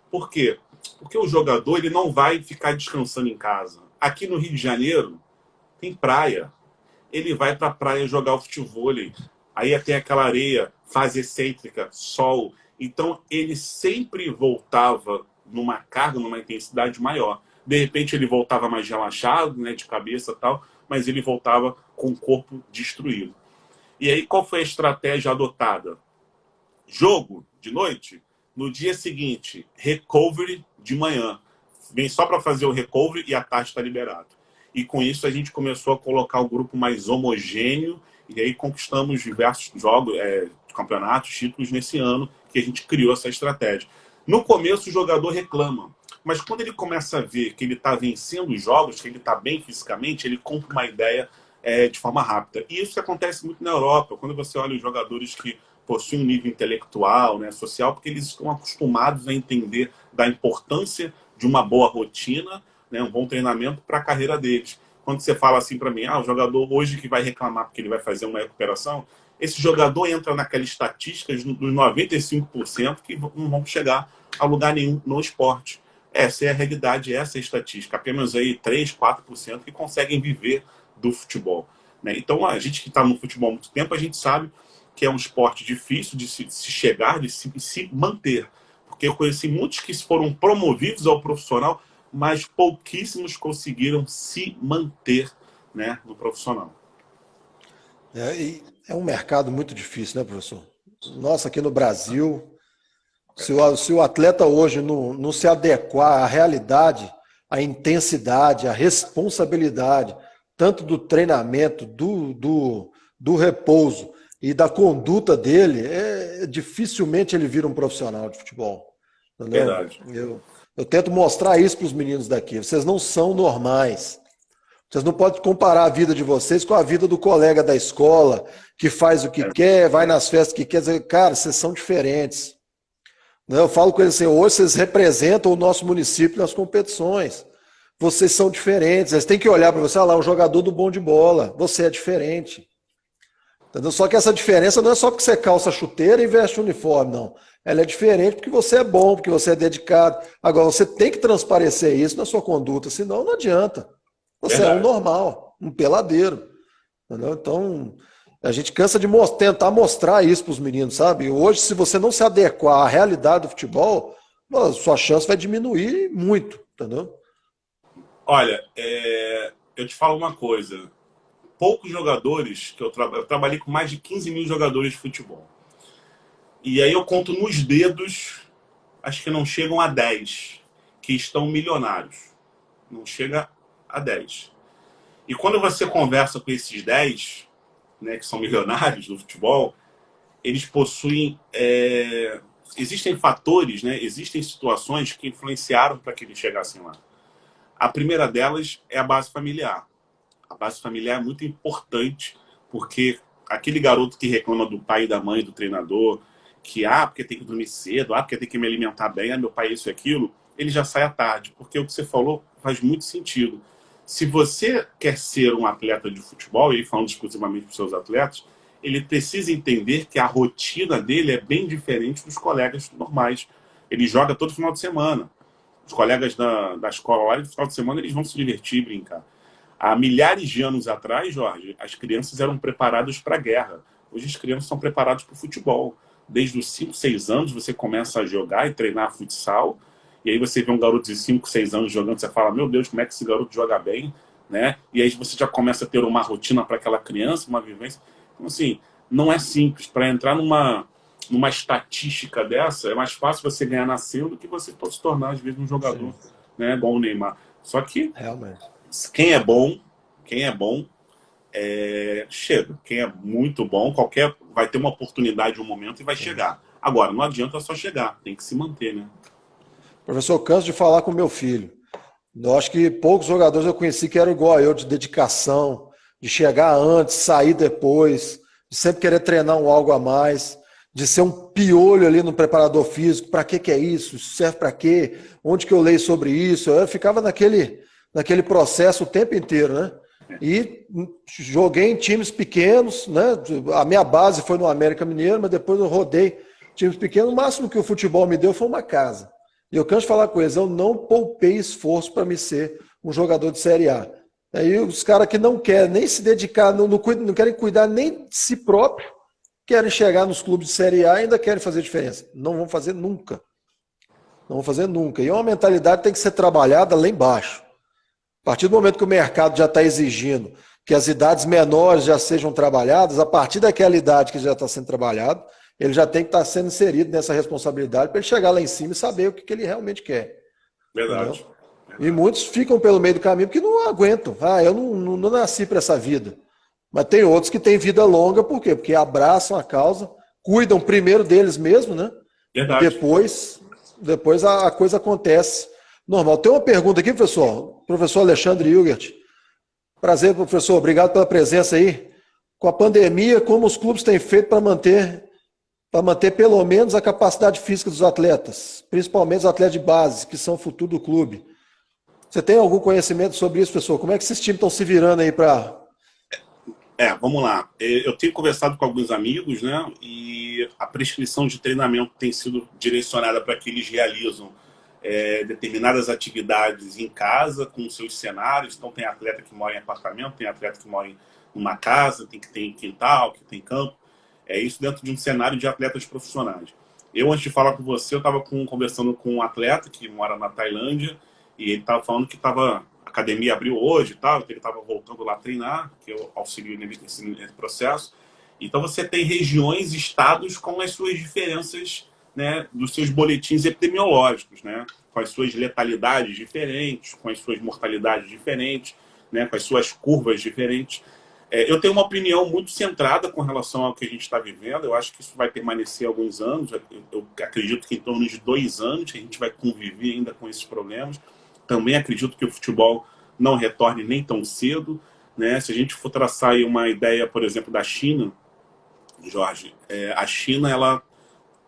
Por quê? Porque o jogador ele não vai ficar descansando em casa. Aqui no Rio de Janeiro tem praia. Ele vai para a praia jogar o futevôlei. Aí tem aquela areia, fase excêntrica, sol. Então ele sempre voltava numa carga, numa intensidade maior. De repente ele voltava mais relaxado, né, de cabeça e tal, mas ele voltava com o corpo destruído. E aí qual foi a estratégia adotada? Jogo de noite? No dia seguinte, recovery de manhã. Vem só para fazer o recovery e à tarde está liberado. E com isso a gente começou a colocar o grupo mais homogêneo e aí conquistamos diversos jogos, campeonatos, títulos nesse ano que a gente criou essa estratégia. No começo o jogador reclama, mas quando ele começa a ver que ele está vencendo os jogos, que ele está bem fisicamente, ele compra uma ideia de forma rápida. E isso acontece muito na Europa, quando você olha os jogadores que possuem um nível intelectual, né, social, porque eles estão acostumados a entender da importância de uma boa rotina, né, um bom treinamento para a carreira deles. Quando você fala assim para mim, o jogador hoje que vai reclamar porque ele vai fazer uma recuperação, esse jogador entra naquela estatística dos 95% que não vão chegar a lugar nenhum no esporte. Essa é a realidade, essa é a estatística. Apenas aí 3, 4% que conseguem viver do futebol, né? Então, a gente que está no futebol há muito tempo, a gente sabe que é um esporte difícil de se chegar, de se manter. Porque eu conheci muitos que foram promovidos ao profissional, mas pouquíssimos conseguiram se manter, né, no profissional. E é um mercado muito difícil, né, professor? Nossa, aqui no Brasil, se o atleta hoje não se adequar à realidade, à intensidade, à responsabilidade, tanto do treinamento, do repouso e da conduta dele, dificilmente ele vira um profissional de futebol. Entendeu? Verdade. Eu tento mostrar isso para os meninos daqui. Vocês não são normais. Vocês não podem comparar a vida de vocês com a vida do colega da escola, que faz o que quer, vai nas festas que quer. Cara, vocês são diferentes. Eu falo com eles assim, hoje vocês representam o nosso município nas competições. Vocês são diferentes. Eles têm que olhar para você, olha lá, um jogador do bom de bola. Você é diferente. Entendeu? Só que essa diferença não é só porque você calça chuteira e veste uniforme, não. Ela é diferente porque você é bom, porque você é dedicado. Agora, você tem que transparecer isso na sua conduta, senão não adianta. Você é um normal, um peladeiro. Entendeu? Então, a gente cansa de tentar mostrar isso para os meninos, sabe? Hoje, se você não se adequar à realidade do futebol, sua chance vai diminuir muito, entendeu? Olha, eu te falo uma coisa. Poucos jogadores, que eu trabalhei com mais de 15 mil jogadores de futebol. E aí eu conto nos dedos, acho que não chegam a 10 que estão milionários. Não chega a 10. E quando você conversa com esses 10, né, que são milionários do futebol, eles possuem... existem fatores, né, existem situações que influenciaram para que eles chegassem lá. A primeira delas é a base familiar. A base familiar é muito importante, porque aquele garoto que reclama do pai e da mãe, do treinador, que, porque tem que dormir cedo, porque tem que me alimentar bem, meu pai isso e aquilo, ele já sai à tarde, porque o que você falou faz muito sentido. Se você quer ser um atleta de futebol, e falando exclusivamente para os seus atletas, ele precisa entender que a rotina dele é bem diferente dos colegas normais. Ele joga todo final de semana. Os colegas da escola lá, no final de semana, eles vão se divertir, brincar. Há milhares de anos atrás, Jorge, as crianças eram preparadas para a guerra. Hoje as crianças são preparadas para o futebol. Desde os 5, 6 anos você começa a jogar e treinar futsal, e aí você vê um garoto de 5, 6 anos jogando, você fala, meu Deus, como é que esse garoto joga bem, né? E aí você já começa a ter uma rotina para aquela criança, uma vivência. Então, assim, não é simples. Para entrar numa estatística dessa, é mais fácil você ganhar nascendo do que você pode se tornar, às vezes, um jogador, né, igual o Neymar. Só que, Realmente. quem é bom, chega. Quem é muito bom, vai ter uma oportunidade, um momento e vai chegar. Agora, não adianta só chegar, tem que se manter, né? Professor, eu canso de falar com meu filho. Eu acho que poucos jogadores eu conheci que eram igual a eu, de dedicação, de chegar antes, sair depois, de sempre querer treinar algo a mais, de ser um piolho ali no preparador físico. Para que é isso? Isso serve para quê? Onde que eu leio sobre isso? Eu ficava naquele processo o tempo inteiro, né? E joguei em times pequenos, né? A minha base foi no América Mineiro, mas depois eu rodei times pequenos. O máximo que o futebol me deu foi uma casa. E eu canso de falar com eles, eu não poupei esforço para me ser um jogador de Série A. Aí os caras que não querem nem se dedicar, não querem cuidar nem de si próprio, querem chegar nos clubes de Série A e ainda querem fazer diferença. Não vão fazer nunca. Não vão fazer nunca. E uma mentalidade que tem que ser trabalhada lá embaixo. A partir do momento que o mercado já está exigindo que as idades menores já sejam trabalhadas, a partir daquela idade que já está sendo trabalhado, ele já tem que estar sendo inserido nessa responsabilidade para ele chegar lá em cima e saber o que ele realmente quer. Verdade. E muitos ficam pelo meio do caminho porque não aguentam. Eu não nasci para essa vida. Mas tem outros que têm vida longa, por quê? Porque abraçam a causa, cuidam primeiro deles mesmos, né? Verdade. Depois a coisa acontece normal. Tem uma pergunta aqui, professor. Professor Alexandre Hilgert. Prazer, professor. Obrigado pela presença aí. Com a pandemia, como os clubes têm feito para manter pelo menos a capacidade física dos atletas, principalmente os atletas de base, que são o futuro do clube? Você tem algum conhecimento sobre isso, professor? Como é que esses times estão se virando aí para... Vamos lá. Eu tenho conversado com alguns amigos, né? E a prescrição de treinamento tem sido direcionada para que eles realizam determinadas atividades em casa, com seus cenários. Então, tem atleta que mora em apartamento, tem atleta que mora em uma casa, tem que ter quintal, que tem campo. É isso dentro de um cenário de atletas profissionais. Eu, antes de falar com você, eu estava conversando com um atleta que mora na Tailândia e ele estava falando que a academia abriu hoje e tal, que ele estava voltando lá a treinar, que eu auxilio nesse processo. Então, você tem regiões, estados com as suas diferenças, né, dos seus boletins epidemiológicos, né, com as suas letalidades diferentes, com as suas mortalidades diferentes, né, com as suas curvas diferentes. Eu tenho uma opinião muito centrada com relação ao que a gente está vivendo. Eu acho que isso vai permanecer alguns anos. Eu acredito que em torno de 2 anos a gente vai conviver ainda com esses problemas. Também acredito que o futebol não retorne nem tão cedo, né? Se a gente for traçar aí uma ideia, por exemplo, da China, Jorge, a China ela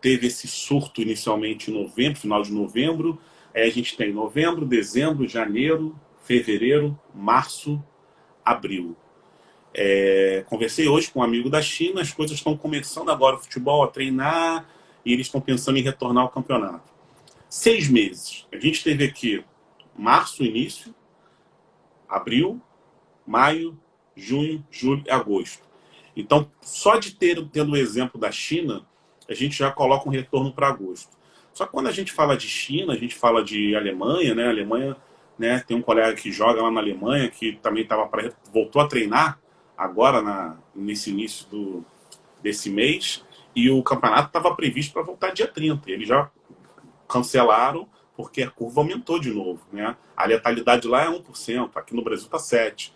teve esse surto inicialmente em novembro, final de novembro. Aí a gente tem novembro, dezembro, janeiro, fevereiro, março, abril. Conversei hoje com um amigo da China, as coisas estão começando agora o futebol a treinar e eles estão pensando em retornar ao campeonato. 6 meses. A gente teve aqui março, início, abril, maio, junho, julho e agosto. Então, só de tendo o exemplo da China, a gente já coloca um retorno para agosto. Só que quando a gente fala de China, a gente fala de Alemanha, né? Alemanha, né? Tem um colega que joga lá na Alemanha, que também voltou a treinar agora nesse início desse mês, e o campeonato estava previsto para voltar dia 30. Eles já cancelaram, porque a curva aumentou de novo, né? A letalidade lá é 1%, aqui no Brasil está 7%.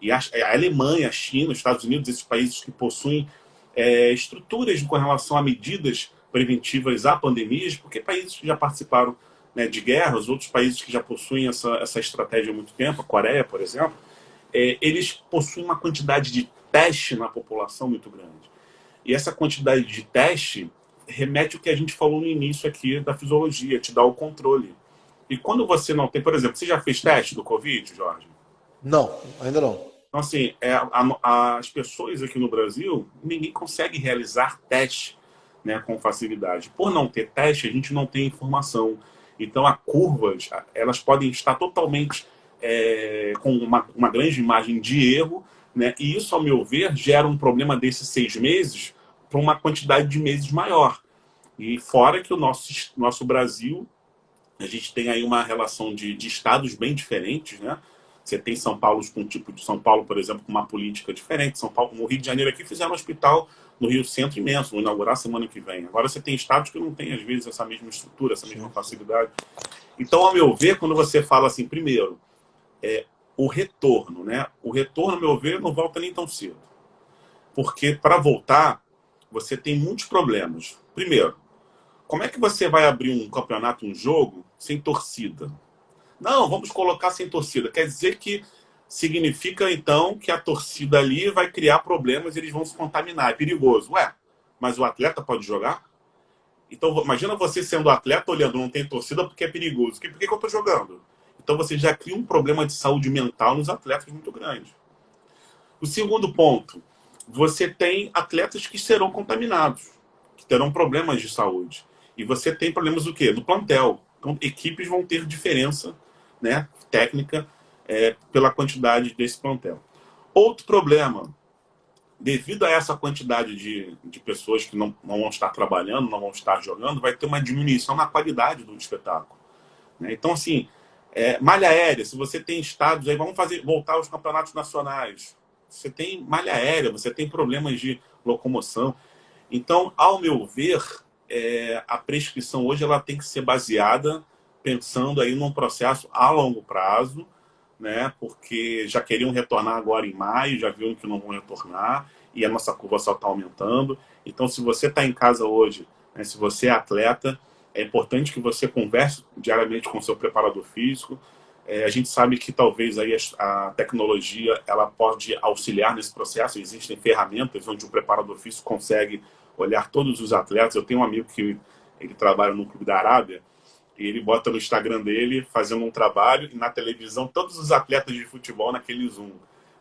E a Alemanha, a China, os Estados Unidos, esses países que possuem estruturas com relação a medidas preventivas a pandemias, porque países que já participaram, né, de guerras, outros países que já possuem essa estratégia há muito tempo, a Coreia, por exemplo, eles possuem uma quantidade de teste na população muito grande. E essa quantidade de teste remete ao que a gente falou no início aqui da fisiologia, te dá o controle. E quando você não tem, por exemplo, você já fez teste do Covid, Jorge? Não, ainda não. Então, assim, as pessoas aqui no Brasil, ninguém consegue realizar teste, né, com facilidade. Por não ter teste, a gente não tem informação. Então, as curvas, elas podem estar totalmente com uma grande imagem de erro, né? E isso, ao meu ver, gera um problema desses 6 meses para uma quantidade de meses maior. E fora que o nosso Brasil, a gente tem aí uma relação de estados bem diferentes, né? Você tem São Paulo com um tipo de São Paulo, por exemplo, com uma política diferente. São Paulo, no Rio de Janeiro aqui fizeram um hospital no Rio Centro imenso, vão inaugurar semana que vem. Agora você tem estados que não têm, às vezes, essa mesma estrutura, essa mesma facilidade. Então, ao meu ver, quando você fala assim, primeiro, o retorno, né? O retorno, ao meu ver, não volta nem tão cedo. Porque para voltar, você tem muitos problemas. Primeiro, como é que você vai abrir um campeonato, um jogo, sem torcida? Não, vamos colocar sem torcida. Quer dizer que significa, então, que a torcida ali vai criar problemas e eles vão se contaminar. É perigoso. Ué, mas o atleta pode jogar? Então, imagina você sendo atleta olhando, não tem torcida porque é perigoso. Por que eu estou jogando? Então, você já cria um problema de saúde mental nos atletas muito grande. O segundo ponto, você tem atletas que serão contaminados, que terão problemas de saúde. E você tem problemas do quê? Do plantel. Então, equipes vão ter diferença, né, técnica, pela quantidade desse plantel. Outro problema, devido a essa quantidade de pessoas que não vão estar trabalhando, não vão estar jogando, vai ter uma diminuição na qualidade do espetáculo, né? Então, assim, malha aérea, se você tem estados, aí vamos voltar aos campeonatos nacionais. Você tem malha aérea, você tem problemas de locomoção. Então, ao meu ver, a prescrição hoje ela tem que ser baseada pensando aí num processo a longo prazo, né? Porque já queriam retornar agora em maio, já viram que não vão retornar e a nossa curva só está aumentando. Então, se você está em casa hoje, né, se você é atleta, é importante que você converse diariamente com o seu preparador físico. A gente sabe que talvez aí a tecnologia ela pode auxiliar nesse processo. Existem ferramentas onde o preparador físico consegue olhar todos os atletas. Eu tenho um amigo que ele trabalha no Clube da Arábia e ele bota no Instagram dele fazendo um trabalho e na televisão todos os atletas de futebol naquele Zoom,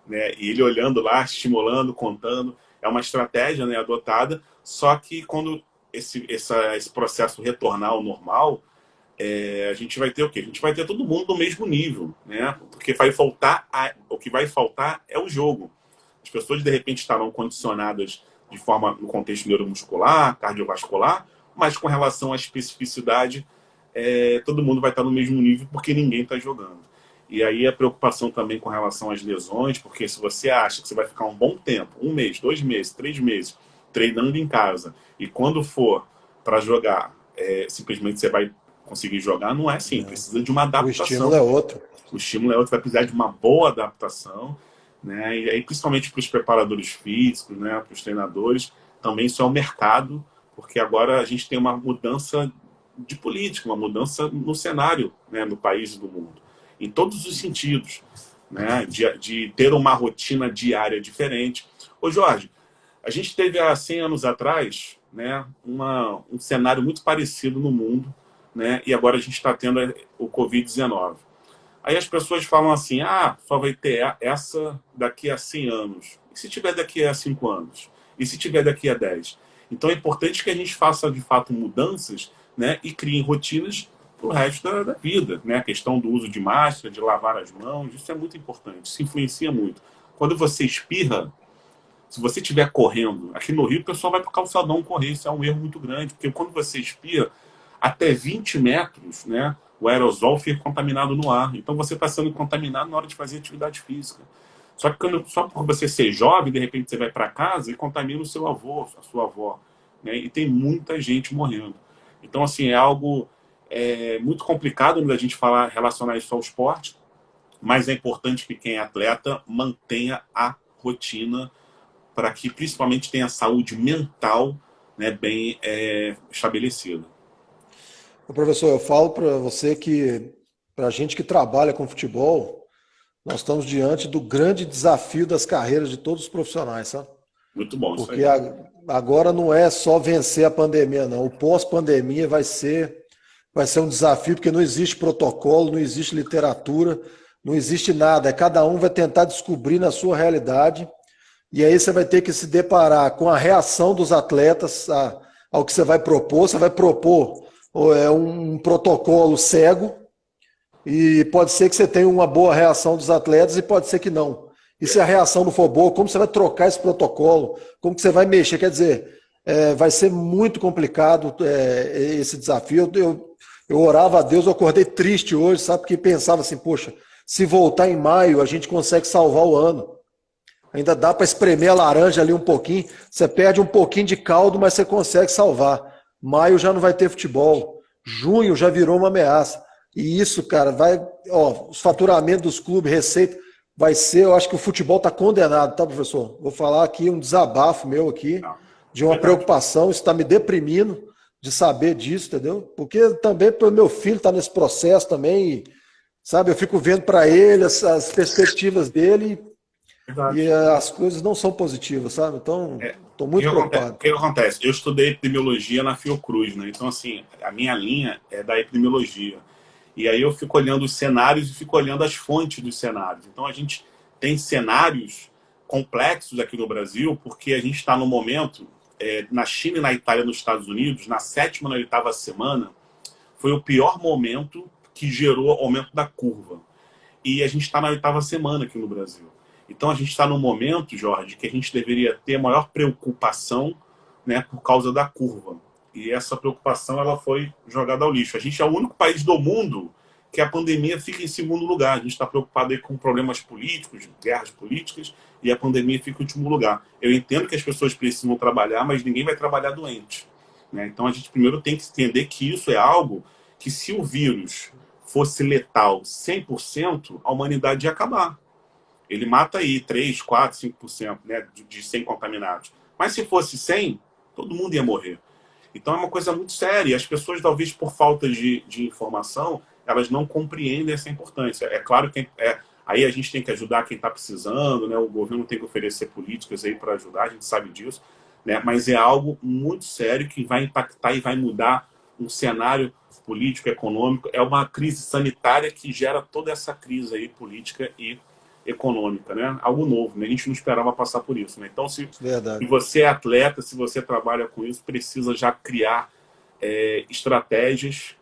né? E ele olhando lá, estimulando, contando. É uma estratégia, né, adotada, só que quando esse processo retornar ao normal, a gente vai ter o quê? A gente vai ter todo mundo no mesmo nível, né? Porque o que vai faltar é o jogo. As pessoas, de repente, estarão condicionadas de forma no contexto neuromuscular, cardiovascular, mas com relação à especificidade, todo mundo vai estar no mesmo nível porque ninguém está jogando. E aí a preocupação também com relação às lesões, porque se você acha que você vai ficar um bom tempo, 1 mês, 2 meses, 3 meses, treinando em casa, e quando for para jogar, simplesmente você vai conseguir jogar, não é assim, precisa de uma adaptação. O estímulo é outro. O estímulo é outro, vai precisar de uma boa adaptação, né? E aí, principalmente para os preparadores físicos, né, para os treinadores, também isso é o mercado, porque agora a gente tem uma mudança de política, uma mudança no cenário, né, no país e do mundo, em todos os sentidos, né, de ter uma rotina diária diferente. Ô Jorge, a gente teve há 100 anos atrás, né, um cenário muito parecido no mundo, né, e agora a gente está tendo o Covid-19. Aí as pessoas falam assim, só vai ter essa daqui a 100 anos. E se tiver daqui a 5 anos? E se tiver daqui a 10? Então é importante que a gente faça, de fato, mudanças, né, e crie rotinas para o resto da vida, né? A questão do uso de máscara, de lavar as mãos, isso é muito importante, isso influencia muito. Quando você espirra, se você estiver correndo, aqui no Rio o pessoal vai para o calçadão correr, isso é um erro muito grande, porque quando você espirra, até 20 metros, né, o aerosol fica contaminado no ar. Então você está sendo contaminado na hora de fazer atividade física. Só que só por você ser jovem, de repente você vai para casa e contamina o seu avô, a sua avó, né? E tem muita gente morrendo. Então, assim, é algo é muito complicado da gente falar, relacionar isso ao esporte, mas é importante que quem é atleta mantenha a rotina para que principalmente tenha saúde mental, né, bem estabelecida. Professor, eu falo para você que, para a gente que trabalha com futebol, nós estamos diante do grande desafio das carreiras de todos os profissionais, sabe? Muito bom isso Porque aí. agora não é só vencer a pandemia, não. O pós-pandemia vai ser um desafio, porque não existe protocolo, não existe literatura, não existe nada. Cada um vai tentar descobrir na sua realidade, e aí você vai ter que se deparar com a reação dos atletas ao que você vai propor. Você vai propor um protocolo cego, e pode ser que você tenha uma boa reação dos atletas e pode ser que não. E se a reação não for boa, como você vai trocar esse protocolo? Como que você vai mexer? Quer dizer, vai ser muito complicado esse desafio. Eu orava a Deus, eu acordei triste hoje, sabe? Porque pensava assim, poxa, se voltar em maio, a gente consegue salvar o ano. Ainda dá para espremer a laranja ali um pouquinho. Você perde um pouquinho de caldo, mas você consegue salvar. Maio já não vai ter futebol. Junho já virou uma ameaça. E isso, cara, os faturamentos dos clubes, receita, vai ser, eu acho que o futebol está condenado, tá, professor? Vou falar aqui um desabafo meu aqui, de uma preocupação, isso está me deprimindo de saber disso, entendeu? Porque também o meu filho está nesse processo também, e, sabe, eu fico vendo para ele as perspectivas dele e as coisas não são positivas, sabe? Então, estou muito preocupado. O que acontece? Eu estudei epidemiologia na Fiocruz, né? Então, assim, a minha linha é da epidemiologia. E aí eu fico olhando os cenários e fico olhando as fontes dos cenários. Então a gente tem cenários complexos aqui no Brasil, porque a gente está no momento, na China e na Itália, nos Estados Unidos, na 7ª e na 8ª semana, foi o pior momento que gerou aumento da curva. E a gente está na 8ª semana aqui no Brasil. Então a gente está no momento, Jorge, que a gente deveria ter a maior preocupação, né, por causa da curva. E essa preocupação ela foi jogada ao lixo. A gente é o único país do mundo que a pandemia fica em segundo lugar. A gente está preocupado aí com problemas políticos, guerras políticas, e a pandemia fica em último lugar. Eu entendo que as pessoas precisam trabalhar, mas ninguém vai trabalhar doente, né? Então a gente primeiro tem que entender que isso é algo que, se o vírus fosse letal 100%, a humanidade ia acabar. Ele mata aí 3, 4, 5%, né, de 100 contaminados. Mas se fosse 100, todo mundo ia morrer. Então é uma coisa muito séria. As pessoas, talvez por falta de informação, elas não compreendem essa importância. É claro que aí a gente tem que ajudar quem está precisando, né? O governo tem que oferecer políticas aí para ajudar, a gente sabe disso, né? Mas é algo muito sério que vai impactar e vai mudar um cenário político, econômico. É uma crise sanitária que gera toda essa crise aí política e econômica, né? Algo novo, né? A gente não esperava passar por isso, né? Então, se você é atleta, se você trabalha com isso, precisa já criar estratégias,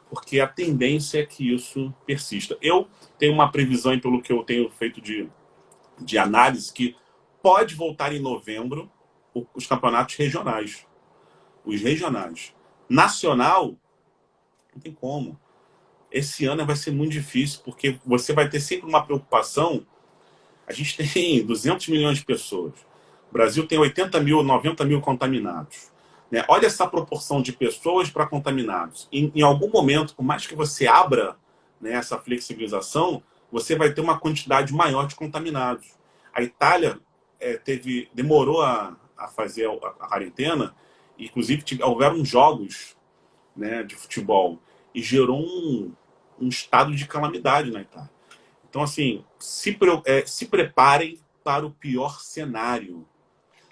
porque a tendência é que isso persista. Eu tenho uma previsão, pelo que eu tenho feito de análise, que pode voltar em novembro os campeonatos regionais. Os regionais. Nacional, não tem como. Esse ano vai ser muito difícil, porque você vai ter sempre uma preocupação. A gente tem 200 milhões de pessoas. O Brasil tem 80 mil, 90 mil contaminados, né? Olha essa proporção de pessoas para contaminados. Em algum momento, por mais que você abra, né, essa flexibilização, você vai ter uma quantidade maior de contaminados. A Itália demorou a fazer a quarentena, inclusive houveram jogos, né, de futebol, e gerou um estado de calamidade na Itália. Então, assim, se preparem para o pior cenário.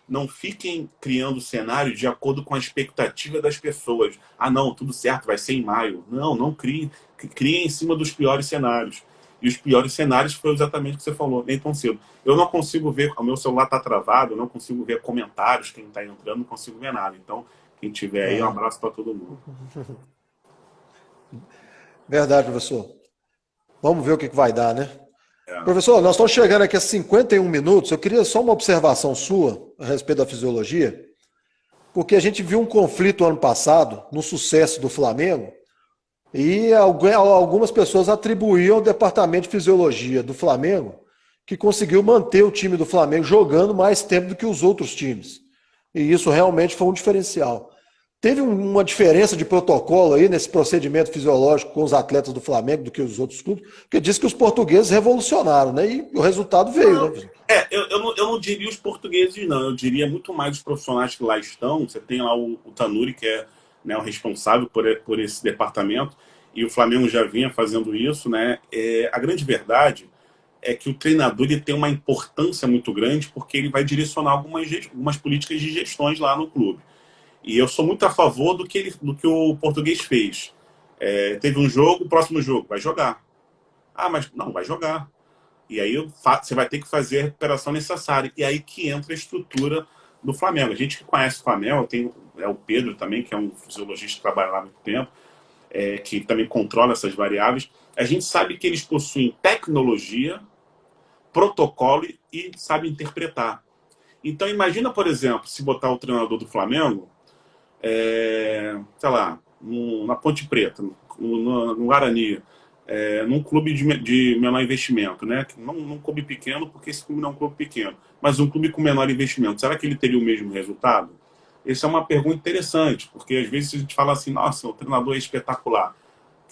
Não fiquem criando cenário de acordo com a expectativa das pessoas. Ah, não, tudo certo, vai ser em maio. Não criem. Criem em cima dos piores cenários. E os piores cenários foi exatamente o que você falou, nem tão cedo. Eu não consigo ver, o meu celular está travado, eu não consigo ver comentários, quem está entrando, não consigo ver nada. Então, quem tiver aí, um abraço para todo mundo. Verdade, professor. Vamos ver o que vai dar, né? Professor, nós estamos chegando aqui a 51 minutos. Eu queria só uma observação sua a respeito da fisiologia, porque a gente viu um conflito ano passado, no sucesso do Flamengo, e algumas pessoas atribuíam ao departamento de fisiologia do Flamengo que conseguiu manter o time do Flamengo jogando mais tempo do que os outros times. E isso realmente foi um diferencial. Teve uma diferença de protocolo aí nesse procedimento fisiológico com os atletas do Flamengo do que os outros clubes? Porque diz que os portugueses revolucionaram, né? E o resultado veio, Não, né? eu não diria os portugueses, não. Eu diria muito mais os profissionais que lá estão. Você tem lá o Tanuri, que é, né, o responsável por esse departamento, e o Flamengo já vinha fazendo isso, né? A grande verdade é que o treinador ele tem uma importância muito grande porque ele vai direcionar algumas políticas de gestões lá no clube. E eu sou muito a favor do que o português fez. Teve um jogo, o próximo jogo, vai jogar. Ah, mas não, vai jogar. E aí você vai ter que fazer a recuperação necessária. E aí que entra a estrutura do Flamengo. A gente que conhece o Flamengo, tem o Pedro também, que é um fisiologista que trabalha lá há muito tempo, que também controla essas variáveis. A gente sabe que eles possuem tecnologia, protocolo e sabem interpretar. Então imagina, por exemplo, se botar o treinador do Flamengo, sei lá, na Ponte Preta, no Guarani, num clube de menor investimento, né? Não num clube pequeno, porque esse clube não é um clube pequeno, mas um clube com menor investimento. Será que ele teria o mesmo resultado? Essa é uma pergunta interessante, porque às vezes a gente fala assim, nossa, o treinador é espetacular.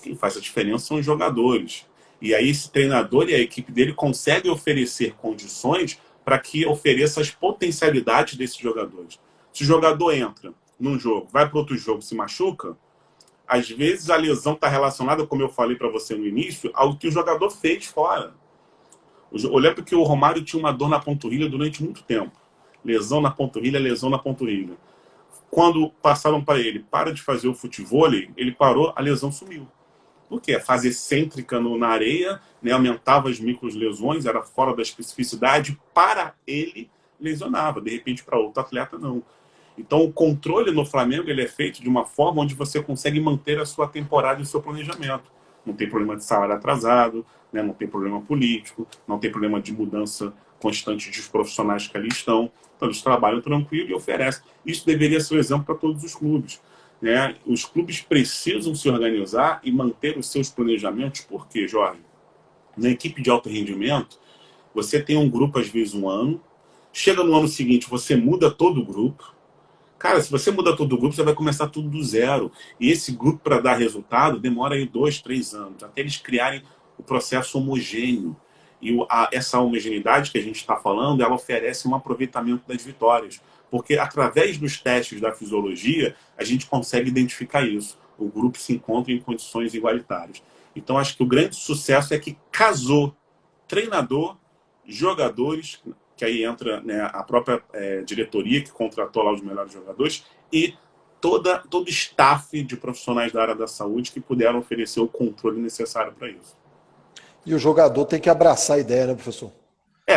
Quem faz a diferença são os jogadores. E aí esse treinador e a equipe dele conseguem oferecer condições para que ofereça as potencialidades desses jogadores. Se o jogador entra num jogo, vai para outro jogo, se machuca, às vezes a lesão está relacionada, como eu falei para você no início, ao que o jogador fez fora. Eu lembro que o Romário tinha uma dor na panturrilha durante muito tempo. Lesão na panturrilha, lesão na panturrilha. Quando passaram para ele, para de fazer o futevôlei, ele parou, a lesão sumiu. Por quê? A fase excêntrica na areia, né, aumentava as microlesões, era fora da especificidade, para ele lesionava. De repente, para outro atleta, não. Então, o controle no Flamengo ele é feito de uma forma onde você consegue manter a sua temporada e o seu planejamento. Não tem problema de salário atrasado, né? Não tem problema político, não tem problema de mudança constante dos profissionais que ali estão. Então, eles trabalham tranquilo e oferecem. Isso deveria ser um exemplo para todos os clubes. Né? Os clubes precisam se organizar e manter os seus planejamentos. Por quê, Jorge? Na equipe de alto rendimento, você tem um grupo, às vezes, um ano. Chega no ano seguinte, você muda todo o grupo. Cara, se você muda todo o grupo, você vai começar tudo do zero. E esse grupo, para dar resultado, demora aí 2, 3 anos, até eles criarem o processo homogêneo. E essa homogeneidade que a gente está falando, ela oferece um aproveitamento das vitórias. Porque através dos testes da fisiologia, a gente consegue identificar isso. O grupo se encontra em condições igualitárias. Então, acho que o grande sucesso é que casou treinador, jogadores, que aí entra, né, a própria diretoria que contratou lá os melhores jogadores e todo o staff de profissionais da área da saúde que puderam oferecer o controle necessário para isso. E o jogador tem que abraçar a ideia, né, professor?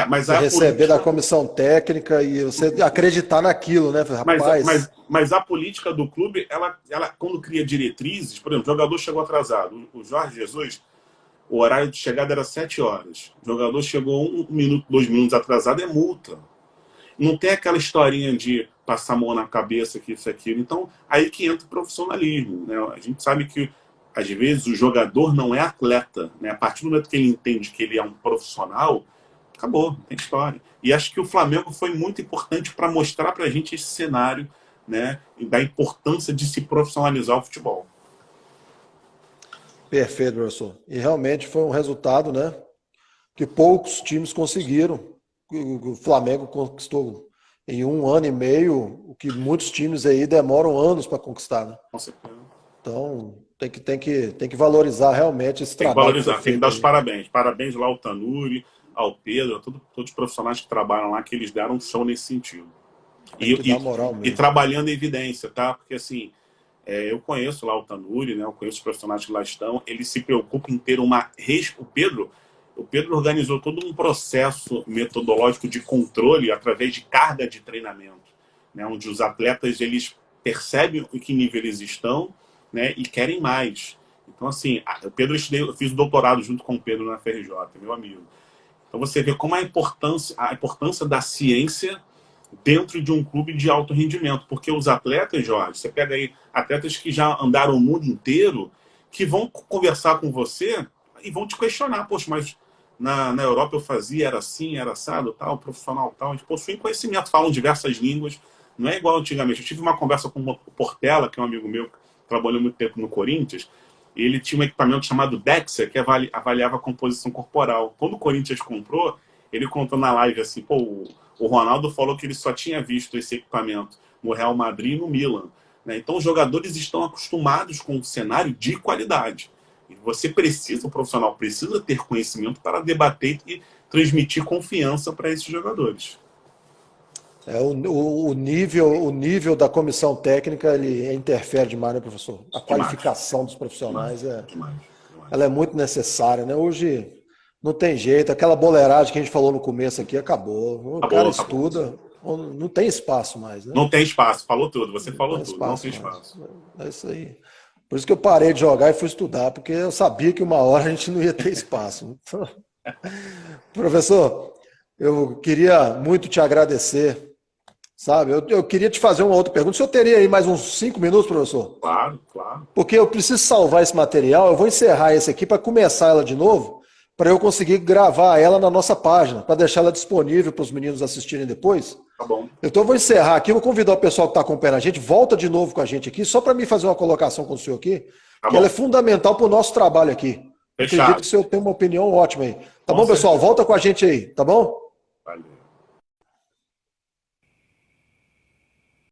Mas Você receber da comissão técnica e você acreditar naquilo, né? Rapaz. Mas a política do clube, ela quando cria diretrizes, por exemplo, o jogador chegou atrasado. O Jorge Jesus, o horário de chegada era 7 horas. O jogador chegou 1 minuto, 2 minutos atrasado, é multa. Não tem aquela historinha de passar a mão na cabeça, que isso, aquilo. Então, aí que entra o profissionalismo. Né? A gente sabe que, às vezes, o jogador não é atleta. Né? A partir do momento que ele entende que ele é um profissional, acabou, não tem história. E acho que o Flamengo foi muito importante para mostrar para a gente esse cenário, né? E da importância de se profissionalizar o futebol. Perfeito, professor. E realmente foi um resultado, né, que poucos times conseguiram. O Flamengo conquistou em 1 ano e meio, o que muitos times aí demoram anos para conquistar, né? Com certeza. Então, tem que valorizar realmente esse Tem que trabalho que foi valorizar, tem que feito dar os aí. parabéns. Parabéns lá ao Tanuri, ao Pedro, a todos os profissionais que trabalham lá, que eles deram um show nesse sentido. Tem que dar moral E mesmo. trabalhando em evidência, tá? Porque assim, eu conheço lá o Tanuri, né? Eu conheço os profissionais que lá estão. Ele se preocupa em ter uma... O Pedro organizou todo um processo metodológico de controle através de carga de treinamento, né? Onde os atletas eles percebem em que nível eles estão, né? E querem mais. Então, assim, eu fiz o doutorado junto com o Pedro na FRJ, meu amigo. Então você vê como a importância da ciência dentro de um clube de alto rendimento. Porque os atletas, Jorge, você pega aí atletas que já andaram o mundo inteiro, que vão conversar com você e vão te questionar. Poxa, mas na Europa eu fazia, era assim, era assado, tal, profissional tal. Eles possuem conhecimento, falam diversas línguas, Não é igual antigamente. Eu tive uma conversa com o Portela, que é um amigo meu que trabalhou muito tempo no Corinthians. Ele tinha um equipamento chamado DEXA, que avaliava a composição corporal. Quando o Corinthians comprou, ele contou na live assim, pô, o Ronaldo falou que ele só tinha visto esse equipamento no Real Madrid e no Milan. Né? Então os jogadores estão acostumados com um cenário de qualidade. E você precisa, o profissional precisa ter conhecimento para debater e transmitir confiança para esses jogadores. O nível da comissão técnica ele interfere demais, né, professor? A qualificação dos profissionais ela é muito necessária, né? Hoje não tem jeito, aquela boleiragem que a gente falou no começo aqui acabou. O cara estuda, não tem espaço mais, né? Não tem espaço, falou tudo, você falou tudo, não tem espaço. É isso aí. Por isso que eu parei de jogar e fui estudar, porque eu sabia que uma hora a gente não ia ter espaço. Então, professor, eu queria muito te agradecer. Sabe, eu queria te fazer uma outra pergunta. O senhor teria aí mais uns 5 minutos, professor? Claro, claro. Porque eu preciso salvar esse material, eu vou encerrar esse aqui para começar ela de novo, para eu conseguir gravar ela na nossa página, para deixar ela disponível para os meninos assistirem depois. Tá bom. Então eu vou encerrar aqui, vou convidar o pessoal que está acompanhando a gente, volta de novo com a gente aqui, só para mim fazer uma colocação com o senhor aqui, que ela é fundamental para o nosso trabalho aqui. Fechado. Acredito que o senhor tem uma opinião ótima aí. Tá bom, pessoal? Volta com a gente aí, tá bom? Valeu.